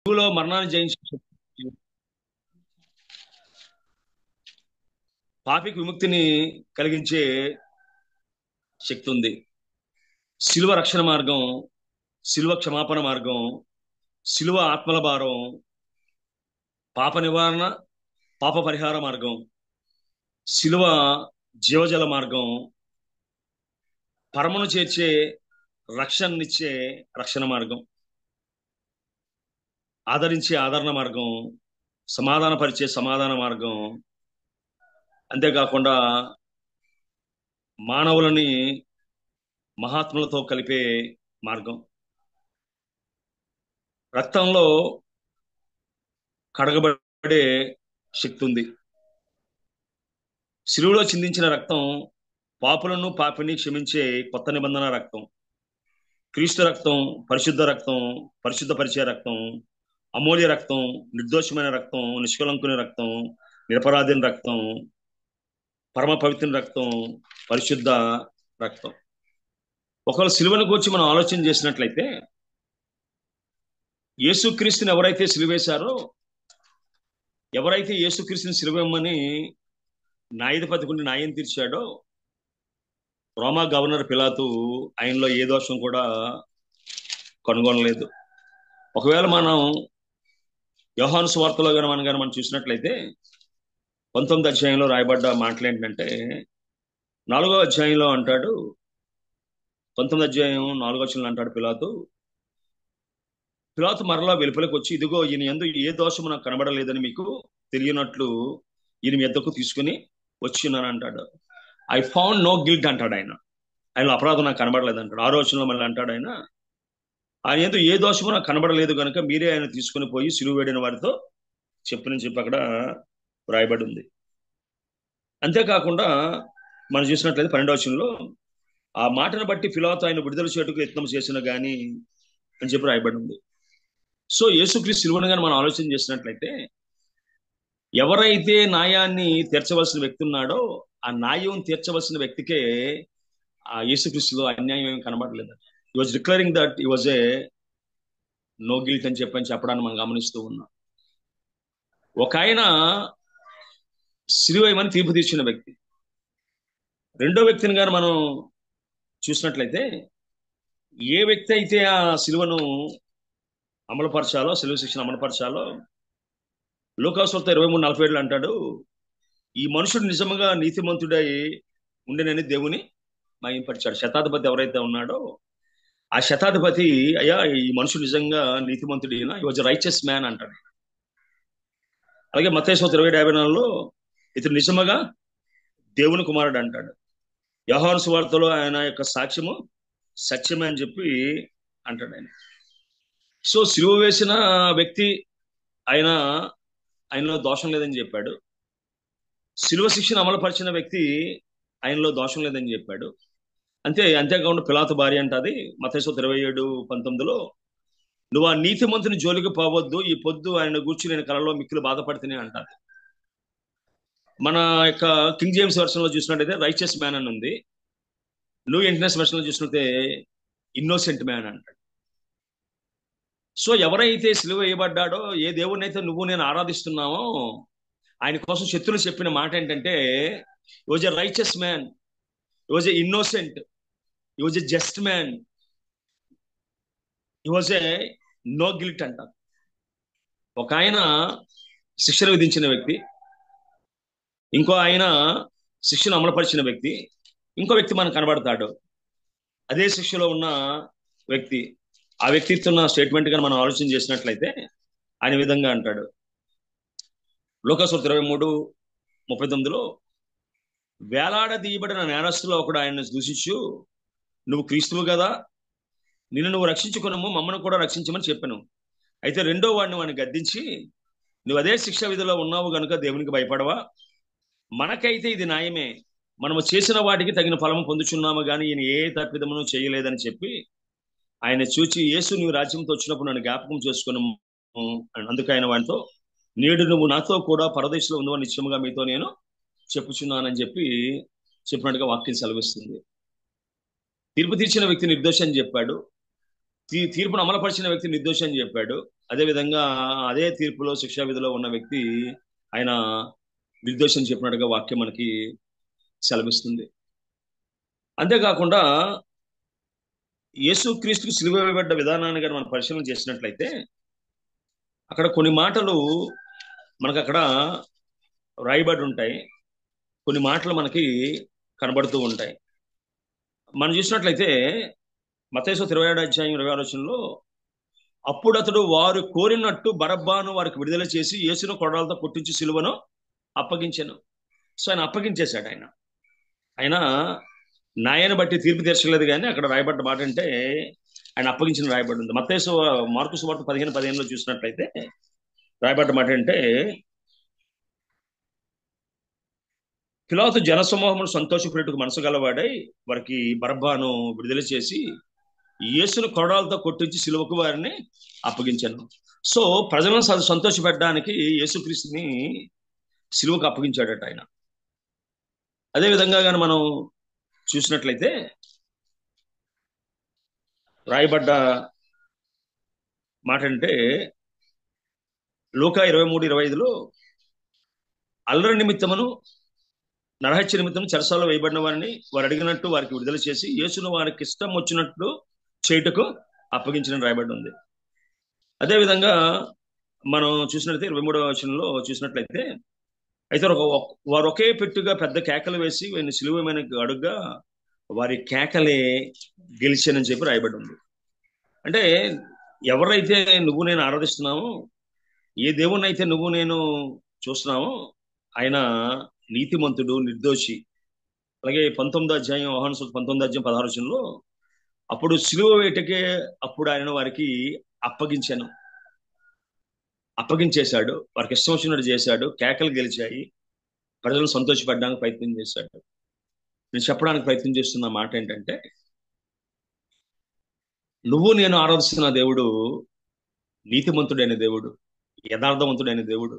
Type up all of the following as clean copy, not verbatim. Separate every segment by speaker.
Speaker 1: సిలువలో మరణాన్ని జయించిన పాపికి విముక్తిని కలిగించే శక్తి ఉంది. సిలువ రక్షణ మార్గం, సిలువ క్షమాపణ మార్గం, సిలువ ఆత్మల భారం, పాప నివారణ, పాప పరిహార మార్గం, సిలువ జీవజల మార్గం, పరమును చేర్చే రక్షణనిచ్చే రక్షణ మార్గం, ఆదరించే ఆదరణ మార్గం, సమాధానపరిచే సమాధాన మార్గం, అంతేకాకుండా మానవులని మహాత్ములతో కలిపే మార్గం. రక్తంలో కడగబడే శక్తి ఉంది. శిలువలో చిందించిన రక్తం పాపులను పాపిని క్షమించే కొత్త నిబంధన రక్తం. క్రీస్తు రక్తం పరిశుద్ధ రక్తం, పరిశుద్ధపరిచే రక్తం, అమూల్య రక్తం, నిర్దోషమైన రక్తం, నిష్కలంకుని రక్తం, నిరపరాధిని రక్తం, పరమ పవిత్ర రక్తం, పరిశుద్ధ రక్తం. ఒకవేళ సిలువను గురించి మనం ఆలోచన చేసినట్లయితే, యేసుక్రీస్తుని ఎవరైతే సిలువేశారో, ఎవరైతే యేసుక్రీస్తుని సిలువేయమని న్యాయాధిపతికి న్యాయం తీర్చాడో, రోమా గవర్నర్ పిలాతు ఆయనలో ఏ దోషం కూడా కనుగొనలేదు. ఒకవేళ మనం యోహాను సువార్తలో మనం చూసినట్లయితే 19వ అధ్యాయంలో రాయబడ్డ మాటలు ఏంటంటే, 4వ అధ్యాయంలో అంటాడు, 19వ అధ్యాయం 4వ వచనంలో అంటాడు పిలాతు మరలా వెలుపలికి వచ్చి, ఇదిగో ఈయన యందు ఏ దోషము నాకు కనబడలేదని మీకు తెలియనట్లు ఈయన మీ యొద్దకు తీసుకుని వచ్చినాను అంటాడు. ఐ ఫౌండ్ నో గిల్ట్ అంటాడు ఆయన. ఆయనలో అపరాధం నాకు కనబడలేదు అంటాడు. 6వ వచనంలో మళ్ళీ అంటాడు ఆయన యందు ఏ దోషము నాకు కనబడలేదు కనుక మీరే ఆయన తీసుకుని పోయి సిలువ వేడిన వారితో చెప్పని చెప్పి అక్కడ రాయబడి ఉంది. అంతేకాకుండా మనం చూసినట్లయితే 12వ వచనంలో ఆ మాటను బట్టి పిలాతు ఆయన విడుదల చేటుకు యత్నం చేసిన గాని అని చెప్పి రాయబడి ఉంది. సో యేసుక్రీస్తు సిలువను గాని మనం ఆలోచన చేసినట్లయితే, ఎవరైతే న్యాయాన్ని తీర్చవలసిన వ్యక్తి ఉన్నాడో ఆ న్యాయం తీర్చవలసిన వ్యక్తికే ఆ యేసుక్రీస్తులో అన్యాయం ఏమి కనబడలేదు. ఈ వాజ్ డిక్లరింగ్ దట్ ఈ వాజ్ ఏ నో గిల్ట్ అని చెప్పడానికి మనం గమనిస్తూ ఉన్నాం. ఒక ఆయన సిలువేయమని తీర్పు తీర్చిన వ్యక్తి. రెండో వ్యక్తిని గాని మనం చూసినట్లయితే, ఏ వ్యక్తి అయితే ఆ సిలువను అమలుపరచాలో, సిలువ శిక్షను అమలుపరచాలో, లూకాసు వార్త 23:47 అంటాడు, ఈ మనుషుడు నిజముగా నీతిమంతుడై ఉండేనని దేవుని మహింపరిచాడు. శతాధిపతి ఎవరైతే ఉన్నాడో ఆ శతాధిపతి, అయ్యా ఈ మనుషుడు నిజంగా నీతిమంతుడైనా, ఈ వాజ్ రైచియస్ మ్యాన్ అంటాడు. అలాగే మత్తయి వార్త 20:54లో ఇతను నిజముగా దేవుని కుమారుడు అంటాడు. యోహాను సువార్తలో ఆయన యొక్క సాక్ష్యము సత్యమే అని చెప్పి అంటాడు ఆయన. సో సిలువ వేసిన వ్యక్తి ఆయనలో దోషం లేదని చెప్పాడు. సిలువ శిక్షను అమలుపరిచిన వ్యక్తి ఆయనలో దోషం లేదని చెప్పాడు. అంతేకాకుండా పిలాతు భార్య అంటది మత్తయి 27:19లో, నువ్వు ఆ నీతిమంతుని జోలికి పోవద్దు, ఈ పొద్దు ఆయన గూర్చి నేను కలలో మిక్కిలి బాధపడితేనే అంటాది. మన యొక్క కింగ్ జేమ్స్ వెర్షన్ లో చూసినట్టయితే రైచియస్ మ్యాన్ అని ఉంది. న్యూ ఇంటర్నేషనల్ వెర్షన్ లో చూసినట్టే ఇన్నోసెంట్ మ్యాన్ అంటాడు. సో ఎవరైతే సిలువ వేయబడ్డాడో, ఏ దేవుడిని అయితే నువ్వు నేను ఆరాధిస్తున్నామో, ఆయన కోసం శత్రులు చెప్పిన మాట ఏంటంటే, ఈ వాజ్ ఎ రైచియస్ మ్యాన్, ఈ వాజ్ ఎ ఇన్నోసెంట్, ఈ వాజ్ ఎ జస్ట్ మ్యాన్, ఈ వాజ్ ఎ నో గిల్ట్ అంట. ఒక ఆయన శిక్షను విధించిన వ్యక్తి, ఇంకో ఆయన శిక్షను అమలుపరిచిన వ్యక్తి, ఇంకో వ్యక్తి మనకు కనబడతాడు. అదే శిక్షలో ఉన్న వ్యక్తి, ఆ వ్యక్తి ఇస్తున్న స్టేట్మెంట్ గా మనం ఆలోచన చేసినట్లయితే ఆయన విధంగా అంటాడు. లూకాసు 23:39లో, వేలాడదీయబడిన నేరస్తులో ఒకడు ఆయన్ని దూషించు, నువ్వు క్రీస్తువు కదా, నిన్ను నువ్వు రక్షించుకున్నాము, మమ్మల్ని కూడా రక్షించమని చెప్పాను. అయితే రెండో వాడిని గద్దించి, నువ్వు అదే శిక్ష విధిలో ఉన్నావు కనుక దేవునికి భయపడవా, మనకైతే ఇది న్యాయమే, మనము చేసిన వాటికి తగిన ఫలము పొందుచున్నాము కానీ ఈయన ఏ తప్పిదమును చేయలేదని చెప్పి ఆయన చూచి, యేసు నీవు రాజ్యంతో వచ్చినప్పుడు నన్ను జ్ఞాపకం చేసుకుని, అందుకు ఆయన వాడితో, నేడు నువ్వు నాతో కూడా పరదేశంలో ఉందని నిశ్చయముగా మీతో నేను చెప్పుచున్నానని చెప్పినట్టుగా వాక్యం సెలవిస్తుంది. తీర్పు తీర్చిన వ్యక్తి నిర్దోషి అని చెప్పాడు, తీర్పును అమలుపరిచిన వ్యక్తి నిర్దోషి అని చెప్పాడు. అదేవిధంగా అదే తీర్పులో శిక్షా విధిలో ఉన్న వ్యక్తి ఆయన నిర్దోషం చెప్పినట్టుగా వాక్యం మనకి సెలవిస్తుంది. అంతేకాకుండా యేసుక్రీస్తుకు సిలువ వేయబడ్డ విధానాన్ని కానీ మనం పరిశీలన చేసినట్లయితే అక్కడ కొన్ని మాటలు మనకు అక్కడ రాయబడి ఉంటాయి, కొన్ని మాటలు మనకి కనబడుతూ ఉంటాయి. మనం చూసినట్లయితే మత్తయి 27వ అధ్యాయం 26వ వచనంలో, అప్పుడు అతడు వారు కోరినట్టు బరబ్బను వారికి విడుదల చేసి యేసును కొరడాలతో కొట్టించి సిలువను అప్పగించాను. సో ఆయన అప్పగించేశాడు. ఆయన న్యాయాన్ని బట్టి తీర్పు తీర్చలేదు, కానీ అక్కడ రాయబడ్డ మాట అంటే ఆయన అప్పగించిన రాయబడి ఉంది. మార్కు సువార్త 15:15లో చూసినట్లయితే రాయబడ్డ మాట అంటే, పిలాతు జనసమూహమును సంతోషపెట్టుకు మనసు గలవాడై వారికి బరబ్బను విడుదల చేసి యేసును కొరడాలతో కొట్టించి సిలువకు వారిని అప్పగించాను. సో ప్రజలను సంతోషపెట్టడానికి యేసుక్రీస్తుని సిలువకు అప్పగించాడట ఆయన. అదేవిధంగా కానీ మనం చూసినట్లయితే రాయబడ్డ మాట అంటే లూకా 23:25లో, అల్లరి నిమిత్తమును నరహత్య నిమిత్తం చెరసాలలో వేయబడిన వారిని వారు అడిగినట్టు వారికి విడుదల చేసి యేసును వారికి ఇష్టం వచ్చినట్లు చేయుటకు అప్పగించిన రాయబడి ఉంది. అదేవిధంగా మనం చూసినట్లయితే 23వ వచనంలో చూసినట్లయితే, అయితే వారు ఒకే పెట్టుగా పెద్ద కేకలు వేసి వారిని సిలువమైన అడుగ్గా వారి కేకలే గెలిచానని చెప్పి రాయబడి ఉంది. అంటే ఎవరైతే నువ్వు నేను ఆరాధిస్తున్నామో, ఏ దేవుణ్ణి అయితే నువ్వు నేను చూస్తున్నామో ఆయన నీతిమంతుడు, నిర్దోషి. అలాగే 19వ అధ్యాయం యోహాను సువార్త 19వ అధ్యాయం 16వ వచనంలో, అప్పుడు సిలువ వేటకే అప్పుడు ఆయన వారికి అప్పగించేశాడు, వారికి ఇష్టం వచ్చినట్టు చేశాడు, కేకలు గెలిచాయి, ప్రజలు సంతోషపడడానికి ప్రయత్నం చేశాడు. నేను చెప్పడానికి ప్రయత్నం చేస్తున్న మాట ఏంటంటే, నువ్వు నేను ఆరాధిస్తున్న దేవుడు నీతిమంతుడైన దేవుడు, యథార్థవంతుడైన దేవుడు,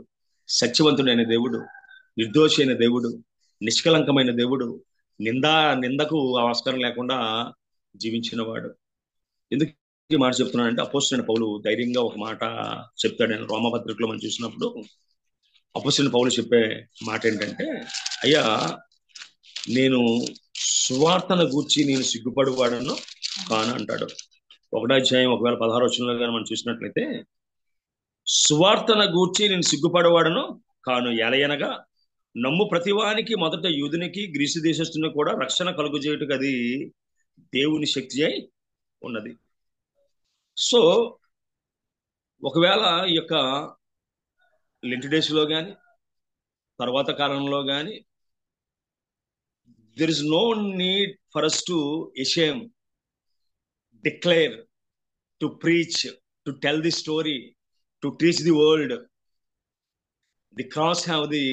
Speaker 1: సత్యవంతుడైన దేవుడు, నిర్దోషి అయిన దేవుడు, నిష్కలంకమైన దేవుడు, నిందకు ఆస్కారం లేకుండా జీవించిన వాడు. ఎందుకు ఈ మాట చెప్తున్నానంటే, అపోస్తలుడైన పౌలు ధైర్యంగా ఒక మాట చెప్తాడు. నేను రోమపత్రికలో మనం చూసినప్పుడు అపోస్తలుడైన పౌలు చెప్పే మాట ఏంటంటే, అయ్యా నేను సువార్తను గూర్చి నేను సిగ్గుపడువాడను కాను అంటాడు. 1వ అధ్యాయం 16వ వచనంలో కానీ మనం చూసినట్లయితే, సువార్తను గూర్చి నేను సిగ్గుపడవాడను కాను, ఎలయనగా నమ్ము ప్రతివానికి మొదట యూదునికి గ్రీసు దేశస్తుని కూడా రక్షణ కలుగజేయుటకు అది దేవుని శక్తి అయి ఉన్నది. సో ఒకవేళ ఈ యొక్క లెంట్ డేస్ లో కానీ తర్వాత కాలంలో కానీ there is no need for us to shame, declare, to preach, to tell the story, to teach the world. The cross have the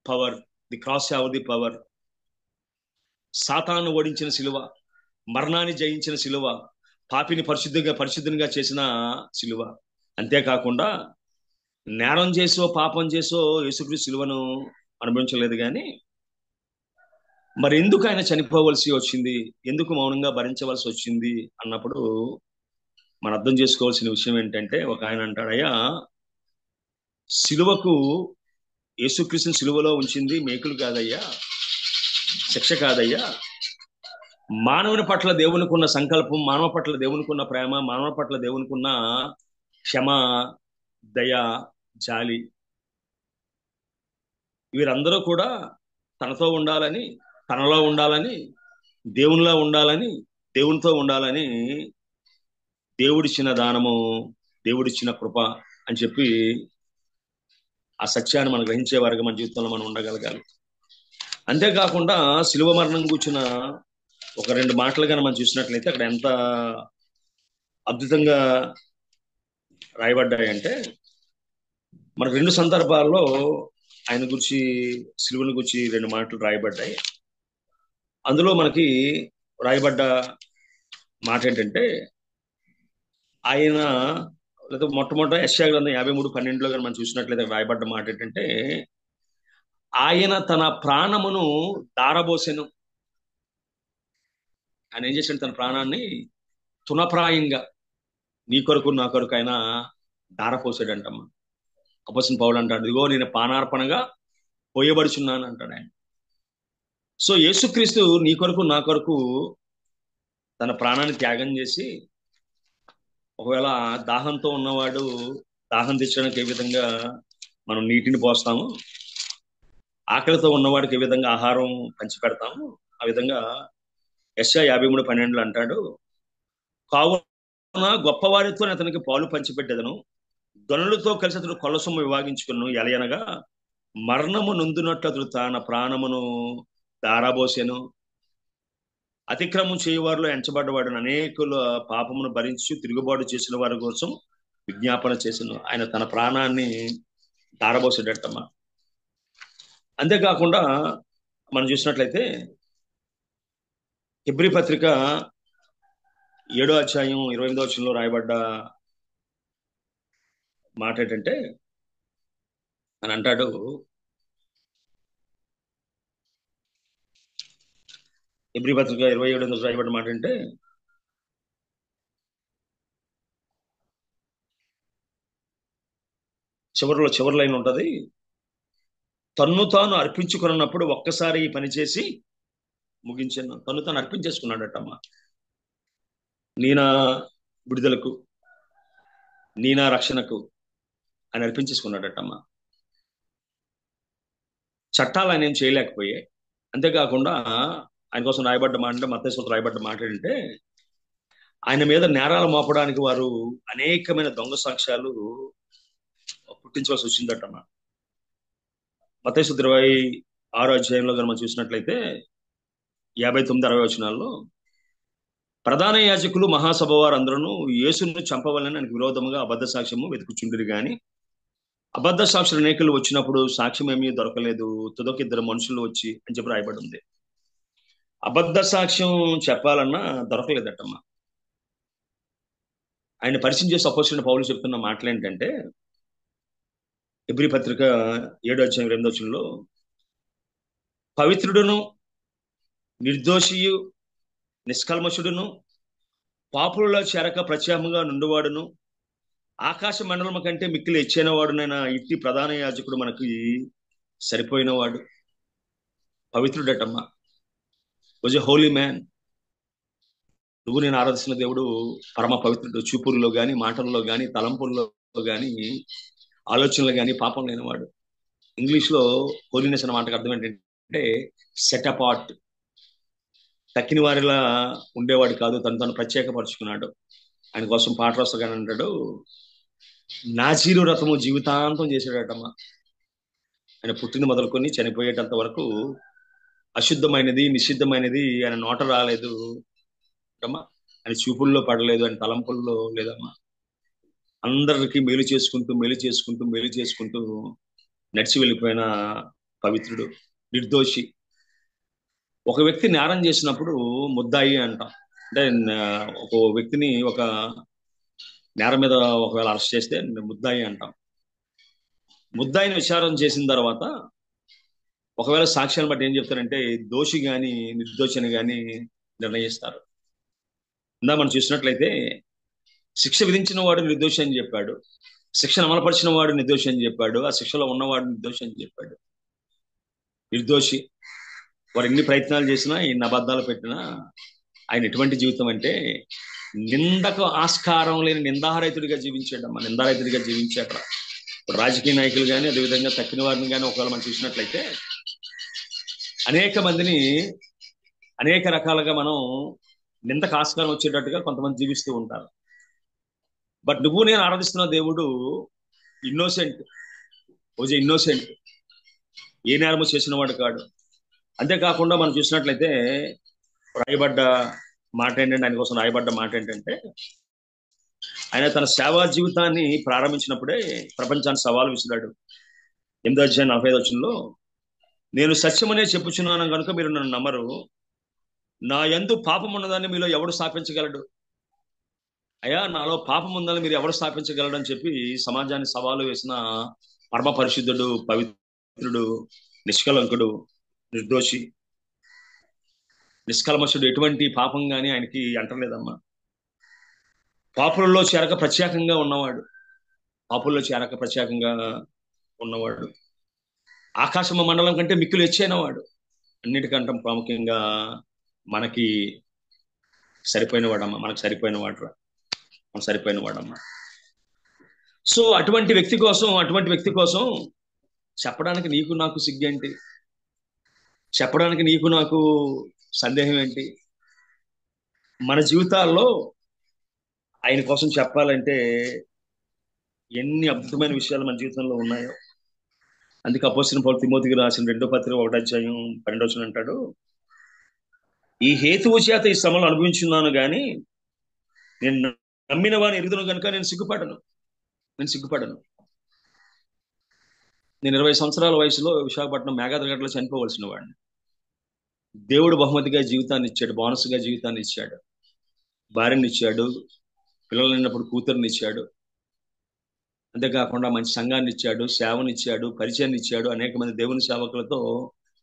Speaker 1: power. The cross have the power. సాతాను ఓడించిన సిలువ, మరణాన్ని జయించిన సిలువ, పాపిని పరిశుద్ధంగా చేసిన సిలువ. అంతేకాకుండా నేరం చేసో పాపం చేసో యేసుక్రీస్తు సిలువను అనుభవించలేదు. కానీ మరి ఎందుకు ఆయన చనిపోవలసి వచ్చింది, ఎందుకు మౌనంగా భరించవలసి వచ్చింది అన్నప్పుడు మనం అర్థం చేసుకోవాల్సిన విషయం ఏంటంటే, ఒక ఆయన అంటాడు, అయ్యా సిలువకు యేసుక్రీస్తుని సిలువలో ఉంచింది మేకులు కాదయ్యా, శిక్ష కాదయ్యా, మానవుని పట్ల దేవునికి ఉన్న సంకల్పం, మానవ పట్ల దేవునికి ఉన్న ప్రేమ, మానవ పట్ల దేవునికి ఉన్న క్షమ, దయ, జాలి, వీరందరూ కూడా తనతో ఉండాలని, తనలో ఉండాలని, దేవునిలో ఉండాలని, దేవునితో ఉండాలని దేవుడిచ్చిన దానము, దేవుడిచ్చిన కృప అని చెప్పి ఆ సత్యాన్ని మనం గ్రహించే వారికి మన జీవితంలో మనం ఉండగలగాలి. అంతేకాకుండా శిలువ మరణం కూర్చున్న ఒక 2 మాటలు కానీ మనం చూసినట్లయితే అక్కడ ఎంత అద్భుతంగా రాయబడ్డాయంటే, మనకు 2 సందర్భాల్లో ఆయన గురించి, సిలువను గురించి 2 మాటలు రాయబడ్డాయి. అందులో మనకి రాయబడ్డ మాట ఏంటంటే, ఆయన లేదా మొట్టమొదట యెషయా గ్రంథం 53:12లో కానీ మనం చూసినట్లయితే రాయబడ్డ మాట ఏంటంటే, ఆయన తన ప్రాణమును దారబోసెను. ఆయన ఏం చేశాడు, తన ప్రాణాన్ని తునప్రాయంగా నీ కొరకు నా కొరకు ఆయన ధారపోసాడంటమ్మా. అపొస్తలుడైన పౌలు అంటాడు, ఇదిగో నేను పానార్పణగా పోయబడుచున్నాను అంటాడు ఆయన. సో యేసుక్రీస్తు నీ కొరకు నా కొరకు తన ప్రాణాన్ని త్యాగం చేసి, ఒకవేళ దాహంతో ఉన్నవాడు దాహం తీర్చడానికి ఏ విధంగా మనం నీటిని పోస్తాము, ఆకలితో ఉన్నవాడికి ఏ విధంగా ఆహారం పంచి పెడతాము, ఆ విధంగా యెషయా 53:12 అంటాడు, కావున గొప్పవారితో అతనికి పాలు పంచిపెట్టెదను, గనులతో కలిసి అతడు కొల్లసొమ్ము విభాగించుకును, ఎలయనగా మరణము నొందినట్లు అతడు తన ప్రాణమును దారబోసెను. అతిక్రమం చేయవారిలో ఎంచబడ్డవాడు అనేకుల పాపమును భరించి తిరుగుబాటు చేసిన వారి కోసం విజ్ఞాపన చేసిన ఆయన తన ప్రాణాన్ని దారబోసేటట్టమ్మా. అంతేకాకుండా మనం చూసినట్లయితే హెబ్రీ పత్రిక 7వ అధ్యాయం 28వ వచనంలో రాయబడ్డ మాట ఏంటంటే, అని అంటాడు, హెబ్రీ పత్రిక 27 రాయబడ్డ మాట అంటే, చివరి లైన్ ఉంటది, తన్ను తాను అర్పించుకున్నప్పుడు ఒక్కసారి ఈ పని చేసి ముగించాను. తను తాను అర్పించేసుకున్నాడటమ్మా. నీ నా విడుదలకు, నీ నా రక్షణకు అని అర్పించేసుకున్నాడటమ్మా. చట్టాలు ఆయన ఏం చేయలేకపోయాయి. అంతేకాకుండా ఆయన కోసం రాయబడ్డ మాట అంటే, మత్తయి సువార్తలో రాయబడ్డ మాట ఏంటంటే, ఆయన మీద నేరాలు మోపడానికి వారు అనేకమైన దొంగ సాక్ష్యాలు పుట్టించవలసి వచ్చిందటమ్మా. మత్తయి సువార్త 26వ అధ్యాయంలో కనుక మనం చూసినట్లయితే 59-60 వచనాల్లో, ప్రధాన యాజకులు మహాసభ వారు అందరూ యేసును చంపవాలని ఆయనకు విరోధముగా అబద్ధ సాక్ష్యము వెతుకుచుండిరి గాని, అబద్ధ సాక్షులు అనేకులు వచ్చినప్పుడు సాక్ష్యం ఏమీ దొరకలేదు, తుదకు 2 మనుషులు వచ్చి అని చెప్పి రాయబడి ఉంది. అబద్ధ సాక్ష్యం చెప్పాలన్నా దొరకలేదటమ్మా. ఆయన పరిచయం చేసి అపొస్తలుడైన పౌలు చెప్తున్న మాటలు ఏంటంటే, హెబ్రీ పత్రిక 7వ అధ్యాయం 2వ వచనంలో, పవిత్రుడును నిర్దోషియు నిష్కల్మషుడును పాపులలో చేరక ప్రత్యాముగా నుండివాడును ఆకాశ మండలము కంటే మిక్కిలి హెచ్చైన వాడునైన ఇట్టి ప్రధాన యాజకుడు మనకి సరిపోయిన వాడు. పవిత్రుడటమ్మా. Was a holy man. నువ్వు నేను ఆరాధిస్తున్న దేవుడు పరమ పవిత్రుడు. చూపుల్లో గాని, మాటల్లో గాని, తలంపుల్లో గాని, ఆలోచనలు గాని పాపం లేనివాడు. ఇంగ్లీష్ లో హోలీనెస్ అన్న మాటకు అర్థం ఏంటంటే సెట్ అపార్ట్. తక్కిన వారిలా ఉండేవాడు కాదు, తను ప్రత్యేకపరుచుకున్నాడు. ఆయన కోసం పాట రాస్తగానే అంటాడు, నాజీరు వ్రతము జీవితాంతం చేసాడటమ్మా. ఆయన పుట్టిన మొదలుకొని చనిపోయేటంత వరకు అశుద్ధమైనది, నిషిద్ధమైనది ఆయన నోట రాలేదు అమ్మా. ఆయన చూపుల్లో పడలేదు, ఆయన తలంపుల్లో లేదమ్మా. అందరికి మేలు చేసుకుంటూ నడిచి వెళ్ళిపోయిన పవిత్రుడు, నిర్దోషి. ఒక వ్యక్తి నేరం చేసినప్పుడు ముద్దాయి అంటాం. అంటే ఒక వ్యక్తిని ఒక నేరం మీద ఒకవేళ అరెస్ట్ చేస్తే ముద్దాయి అంటాం. ముద్దాయిని విచారణ చేసిన తర్వాత ఒకవేళ సాక్ష్యాన్ని బట్టి ఏం చెప్తారంటే దోషి గాని నిర్దోషిని గాని నిర్ణయిస్తారు. ఇందా మనం చూసినట్లయితే శిక్ష విధించిన వాడు నిర్దోషి అని చెప్పాడు, శిక్షను అమలుపరిచిన వాడు నిర్దోషి అని చెప్పాడు, ఆ శిక్షలో ఉన్నవాడు నిర్దోషి అని చెప్పాడు. నిర్దోషి వారు ఎన్ని ప్రయత్నాలు చేసినా, ఎన్ని అబద్ధాలు పెట్టినా ఆయన ఎటువంటి జీవితం అంటే నిందకు ఆస్కారం లేని నిందారహితుడిగా జీవించాడమ్మా. నిందారహితుడిగా జీవించాడు. రాజకీయ నాయకులు కానీ, అదేవిధంగా తక్కిన వారిని కానీ ఒకవేళ మనం చూసినట్లయితే అనేక మందిని అనేక రకాలుగా మనం నిందకు ఆస్కారం వచ్చేటట్టుగా కొంతమంది జీవిస్తూ ఉంటారు. బట్ నువ్వు నేను ఆరాధిస్తున్న దేవుడు ఇన్నోసెంట్. ఏ నేరము చేసిన వాడు కాడు. అంతేకాకుండా మనం చూసినట్లయితే రాయబడ్డ మాట ఏంటంటే, ఆయన కోసం రాయబడ్డ మాట ఏంటంటే, ఆయన తన సేవా జీవితాన్ని ప్రారంభించినప్పుడే ప్రపంచాన్ని సవాలు విసిరాడు. 8వ అధ్యాయం 45వ వచనంలో, నేను సత్యమనే చెప్పుచున్నాను కనుక మీరు నన్ను నమ్మరు, నా యందు పాపం ఉన్నదాన్ని మీలో ఎవడు స్థాపించగలడు? అయ్యా, నాలో పాపం ఉందని మీరు ఎవరు స్థాపించగలడు అని చెప్పి సమాజాన్ని సవాలు వేసిన పరమ పరిశుద్ధుడు, పవిత్రుడు, నిష్కలంకుడు, నిర్దోషి, నిష్కల్మషుడు. ఎటువంటి పాపం గాని ఆయనకి అంటలేదమ్మా. పాపులలో చేరక ప్రత్యేకంగా ఉన్నవాడు. పాపుల్లో చేరక ప్రత్యేకంగా ఉన్నవాడు. ఆకాశమ మండలం కంటే మిక్కులు హెచ్చైన వాడు. అన్నిటికంటే ప్రాముఖ్యంగా మనకి సరిపోయిన వాడమ్మా. మనకు సరిపోయిన వాడు. మనకు సరిపోయిన వాడమ్మా. సో అటువంటి వ్యక్తి కోసం చెప్పడానికి నీకు నాకు సిగ్గేంటి? చెప్పడానికి నీకు నాకు సందేహం ఏంటి? మన జీవితాల్లో ఆయన కోసం చెప్పాలంటే ఎన్ని అద్భుతమైన విషయాలు మన జీవితంలో ఉన్నాయో. అందుకే అపోస్తలుడైన పౌలు తిమోతికి రాసిన 2వ పత్రిక 1:12 అంటాడు, ఈ హేతువు చేత ఈ శ్రమలు అనుభవించున్నాను గాని నేను నమ్మిన వాడిని ఎరుగుదును కనుక నేను సిగ్గుపడను. నేను 20 సంవత్సరాల వయసులో విశాఖపట్నం మేఘాద్రిగడ్డలో చనిపోవలసిన వాడిని. దేవుడు బహుమతిగా జీవితాన్ని ఇచ్చాడు, బోనస్గా జీవితాన్ని ఇచ్చాడు, భార్యని ఇచ్చాడు, పిల్లలు అయినప్పుడు కూతురుని ఇచ్చాడు. అంతేకాకుండా మంచి సంఘాన్ని ఇచ్చాడు, సేవని ఇచ్చాడు, పరిచయాన్ని ఇచ్చాడు, అనేక మంది దేవుని సేవకులతో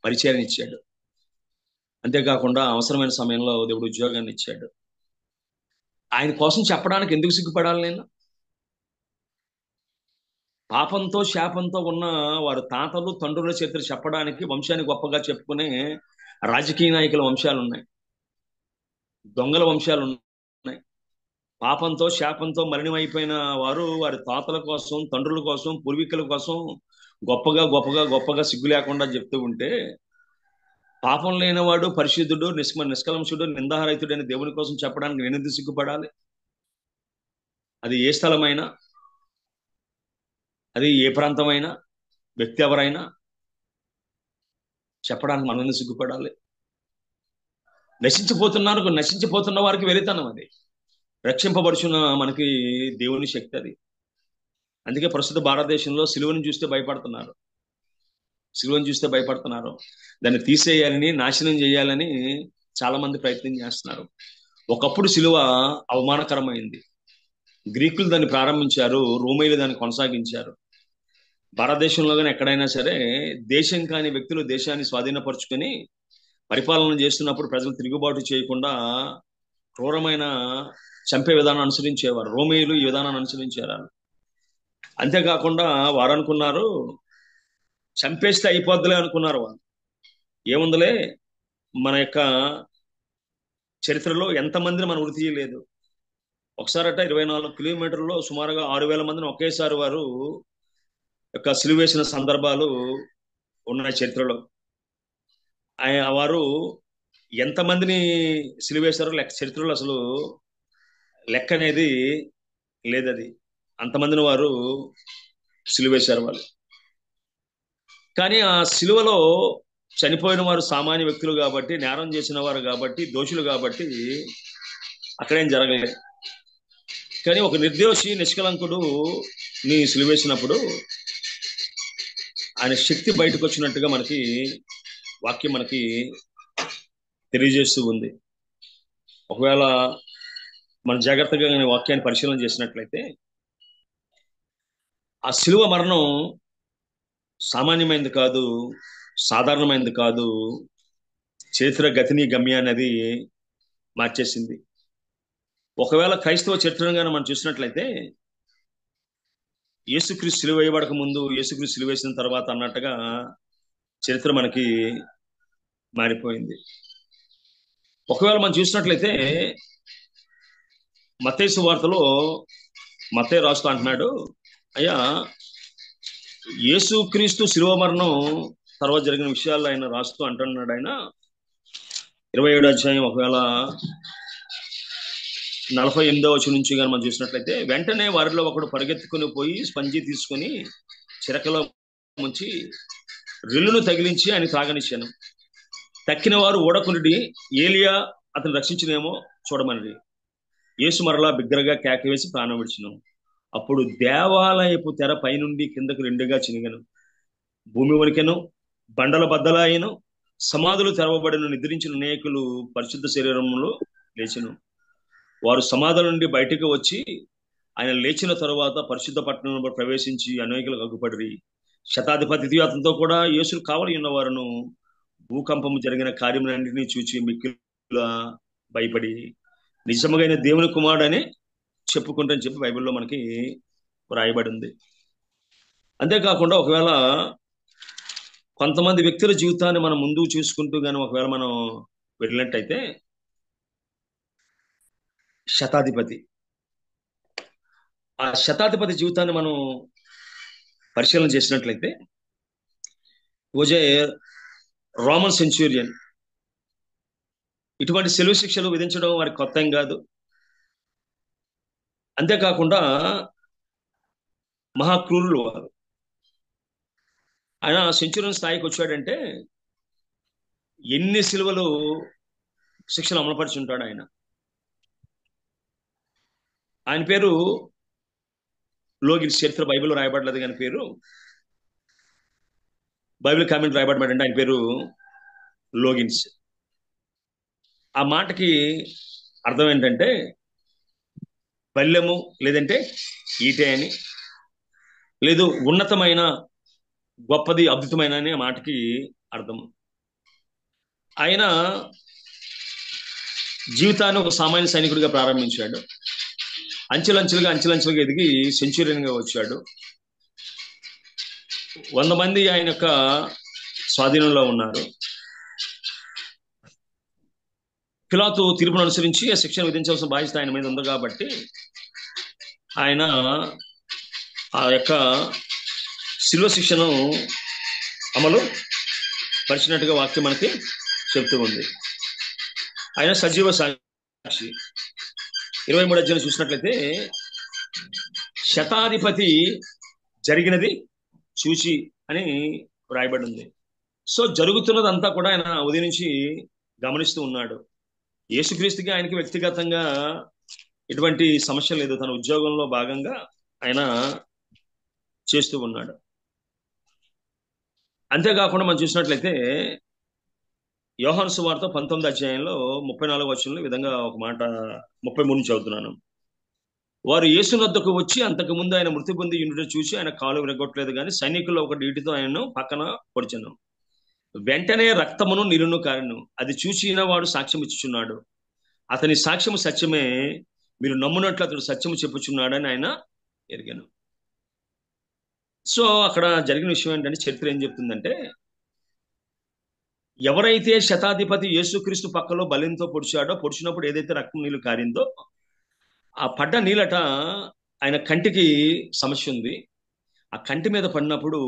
Speaker 1: పరిచయాన్ని ఇచ్చాడు. అంతేకాకుండా అవసరమైన సమయంలో దేవుడు ఉద్యోగాన్ని ఇచ్చాడు. ఆయన కోసం చెప్పడానికి ఎందుకు సిగ్గుపడాలి నేను? పాపంతో శాపంతో ఉన్న వారు తాతలు తండ్రుల చరిత్ర చెప్పడానికి, వంశాన్ని గొప్పగా చెప్పుకునే రాజకీయ నాయకుల వంశాలు ఉన్నాయి, దొంగల వంశాలు ఉన్నాయి. పాపంతో శాపంతో మలినమైపోయిన వారు వారి తాతల కోసం, తండ్రుల కోసం, పూర్వీకుల కోసం గొప్పగా సిగ్గు లేకుండా చెప్తూ ఉంటే, పాపం లేనివాడు పరిశుద్ధుడు, నిష్కలంశుడు, నిందారహితుడు అని దేవుని కోసం చెప్పడానికి నేను ఎందుకు సిగ్గుపడాలి? అది ఏ స్థలమైనా, అది ఏ ప్రాంతమైనా, వ్యక్తి ఎవరైనా చెప్పడానికి మనం ఎందుకు సిగ్గుపడాలి? నశించిపోతున్న వారికి వెలితనం అది. రక్షింపబడుచున్న మనకి దేవుని శక్తి అది. అందుకే ప్రస్తుత భారతదేశంలో సిలువను చూస్తే భయపడుతున్నారు. దాన్ని తీసేయాలని, నాశనం చేయాలని చాలా మంది ప్రయత్నం చేస్తున్నారు. ఒకప్పుడు సిలువ అవమానకరమైంది. గ్రీకులు దాన్ని ప్రారంభించారు, రోమేయులు దాన్ని కొనసాగించారు. భారతదేశంలో కానీ ఎక్కడైనా సరే దేశం కాని వ్యక్తులు దేశాన్ని స్వాధీనపరుచుకొని పరిపాలన చేస్తున్నప్పుడు ప్రజలు తిరుగుబాటు చేయకుండా క్రూరమైన చంపే విధానం అనుసరించేవారు. రోమేయులు ఈ విధానాన్ని అనుసరించారు. అంతేకాకుండా వారు అనుకున్నారు, చంపేస్తే అయిపోద్దులే అనుకున్నారు. వాళ్ళు ఏముందలే, మన యొక్క చరిత్రలో ఎంతమందిని మనం వృత్తి చేయలేదు. ఒకసారట 24 కిలోమీటర్లో సుమారుగా 6,000 మందిని ఒకేసారి వారు యొక్క సిలువేసిన సందర్భాలు ఉన్నాయి చరిత్రలో. వారు ఎంతమందిని సిలువేశారో చరిత్రలో అసలు లెక్క అనేది లేదది. అంతమందిని వారు సిలువేశారు వాళ్ళు. కానీ ఆ సిలువలో చనిపోయిన వారు సామాన్య వ్యక్తులు కాబట్టి, నేరం చేసిన వారు కాబట్టి, దోషులు కాబట్టి అక్కడేం జరగలేదు. కానీ ఒక నిర్దోషి, నిష్కలంకుడు ని సిలువేసినప్పుడు ఆయన శక్తి బయటకు వచ్చినట్టుగా మనకి వాక్యం మనకి తెలియజేస్తూ ఉంది. ఒకవేళ మనం జాగ్రత్తగా వాక్యాన్ని పరిశీలన చేసినట్లయితే ఆ సిలువ మరణం సామాన్యమైనది కాదు, సాధారణమైనది కాదు. చరిత్ర గతిని గమ్యాన్ని అది మార్చేసింది. ఒకవేళ క్రైస్తవ చరిత్రను మనం చూసినట్లయితే యేసుక్రీస్తు సిలువ వేయబడక ముందు, యేసుక్రీస్తు సిలువ వేసిన తర్వాత అన్నట్టుగా చరిత్ర మనకి మారిపోయింది. ఒకవేళ మనం చూసినట్లయితే మత్తయి సువార్తలో మత్తయి రాస్తూ అంటున్నాడు, అయ్యా యేసుక్రీస్తు శిలువ మరణం తర్వాత జరిగిన విషయాల్లో ఆయన రాస్తూ అంటున్నాడు. ఆయన 27వ అధ్యాయం ఒకవేళ 48వ వచనం నుంచి కానీ మనం చూసినట్లయితే, వెంటనే వారిలో ఒకడు పరిగెత్తుకుని పోయి స్పంజి తీసుకుని చిరకలో ముంచి రిల్లును తగిలించి ఆయన తాగనిచ్చాను. తక్కిన వారు ఓడకునిడి ఏలియా అతను రక్షించినేమో చూడమని. యేసు మరలా బిగ్గరగా కేక వేసి ప్రాణం విడిచిను. అప్పుడు దేవాలయపు తెర పైనుండి కిందకు రెండుగా చినిగను, భూమి వణికెను, బండల బద్దలాయను, సమాధులు తెరవబడిన, నిద్రించిన అనేకులు పరిశుద్ధ శరీరంలో లేచెను. వారు సమాధుల నుండి బయటకు వచ్చి ఆయన లేచిన తరువాత పరిశుద్ధ పట్టణంలో ప్రవేశించి అనేకులకు అగ్గుపడిరి. శతాధిపతి అతనితో కూడా యేసులు కావలి ఉన్న వారును భూకంపము జరిగిన కార్యములన్నింటినీ చూచి మిక్కిల భయపడి నిజముగైన దేవుని కుమారుడని చెప్పుకుంటారని చెప్పి బైబిల్లో మనకి రాయబడి ఉంది. అంతేకాకుండా ఒకవేళ కొంతమంది వ్యక్తుల జీవితాన్ని మనం ముందు చూసుకుంటూ కానీ ఒకవేళ మనం వెళ్ళినట్టయితే, శతాధిపతి ఆ శతాధిపతి జీవితాన్ని మనం పరిశీలన చేసినట్లయితే, వాజ్ ఏ రోమన్ సెంచూరియన్. ఇటువంటి సెలవు శిక్షలు విధించడం వారికి కొత్త ఏం కాదు. అంతేకాకుండా మహాక్రూరులు వారు. ఆయన సెంచూరియన్ స్థాయికి వచ్చాడంటే ఎన్ని సిలువలు శిక్షలు అమలుపరిచి ఉంటాడు ఆయన. ఆయన పేరు లోగిన్స్. చరిత్ర బైబిల్లో రాయబడలేదు కానీ పేరు బైబిల్ కామెంట్ రాయబడమంటే ఆయన పేరు లోగిన్స్. ఆ మాటకి అర్థం ఏంటంటే బల్యము లేదంటే ఈటే అని, లేదు ఉన్నతమైన, గొప్పది, అద్భుతమైన అనే మాటకి అర్థం. ఆయన జీవితాన్ని ఒక సామాన్య సైనికుడిగా ప్రారంభించాడు. అంచెలంచెలుగా ఎదిగి సెంచురియన్గా వచ్చాడు. 100 మంది ఆయన యొక్క స్వాధీనంలో ఉన్నారు. పిలాతు తీర్పును అనుసరించి ఆ శిక్షణ విధించాల్సిన బాధ్యత ఆయన మీద ఉంది కాబట్టి ఆయన ఆ యొక్క శిలువ శిక్షను అమలు పరిచినట్టుగా వాక్యం మనకి చెప్తూ ఉంది. ఆయన సజీవ సాక్షి. 23 అధ్యాయం చూసినట్లయితే, శతాధిపతి జరిగినది చూచి అని రాయబడి ఉంది. సో జరుగుతున్నదంతా కూడా ఆయన ఉదయం నుంచి గమనిస్తూ ఉన్నాడు. యేసుక్రీస్తుకి ఆయనకి వ్యక్తిగతంగా ఎటువంటి సమస్య లేదు. తన ఉద్యోగంలో భాగంగా ఆయన చేస్తూ ఉన్నాడు. అంతేకాకుండా మనం చూసినట్లయితే యోహాను సువార్త 19 అధ్యాయంలో 34 వచనంలో ఈ విధంగా ఒక మాట, 33 నుంచి చదువుతున్నాను. వారు యేసు వద్దకు వచ్చి అంతకు ముందు ఆయన మృతి పొంది యుండుట చూసి ఆయన కాలు విరగొట్టలేదు కానీ సైనికుల్లో ఒకటి ఈటితో ఆయనను పక్కన పొడిచెను. వెంటనే రక్తమును నీరును కారెను. అది చూసిన వాడు సాక్ష్యం ఇచ్చుచున్నాడు. అతని సాక్ష్యము సత్యమే, మీరు నమ్మునట్లు అతడు సత్యము చెప్పుచున్నాడని ఆయన ఎరిగాను. సో అక్కడ జరిగిన విషయం ఏంటంటే, చరిత్ర ఏం చెప్తుందంటే, ఎవరైతే శతాధిపతి యేసుక్రీస్తు పక్కలో బలింతో పొడిచినప్పుడు ఏదైతే రక్తం నీళ్లు కారిందో, ఆ పడ్డ నీళ్ళట ఆయన కంటికి సమస్య ఉంది. ఆ కంటి మీద పడినప్పుడు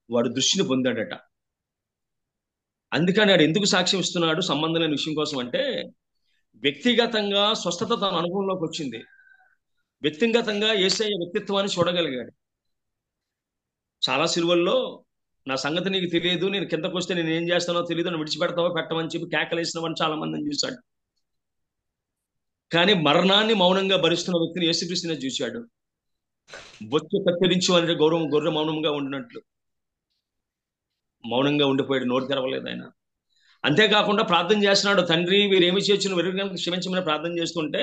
Speaker 1: వాడు దృష్టిని పొందాడట. అందుకని వాడు ఎందుకు సాక్ష్యం ఇస్తున్నాడు సంబంధం లేని విషయం కోసం అంటే, వ్యక్తిగతంగా స్వస్థత తన అనుభవంలోకి వచ్చింది. వ్యక్తిగతంగా యేసయ్య వ్యక్తిత్వాన్ని చూడగలిగాడు. చాలా సిలువల్లో నా సంగతి నీకు తెలియదు, నేను కిందకు వస్తే నేను ఏం చేస్తానో తెలియదు, నన్ను విడిచిపెడతావో పెట్టమని చెప్పి కేకలేసిన వాడిని చాలా మందిని చూశాడు. కానీ మరణాన్ని మౌనంగా భరిస్తున్న వ్యక్తిని యేసుక్రీస్తునే చూశాడు. బొచ్చు కత్తిరించు అంటే గొర్రె మౌనంగా ఉండినట్లు మౌనంగా ఉండిపోయాడు, నోరు తెరవలేదు ఆయన. అంతేకాకుండా ప్రార్థన చేస్తున్నాడు, తండ్రి వీరేమి చేసిన వెరుగడానికి క్షమించమని ప్రార్థన చేస్తుంటే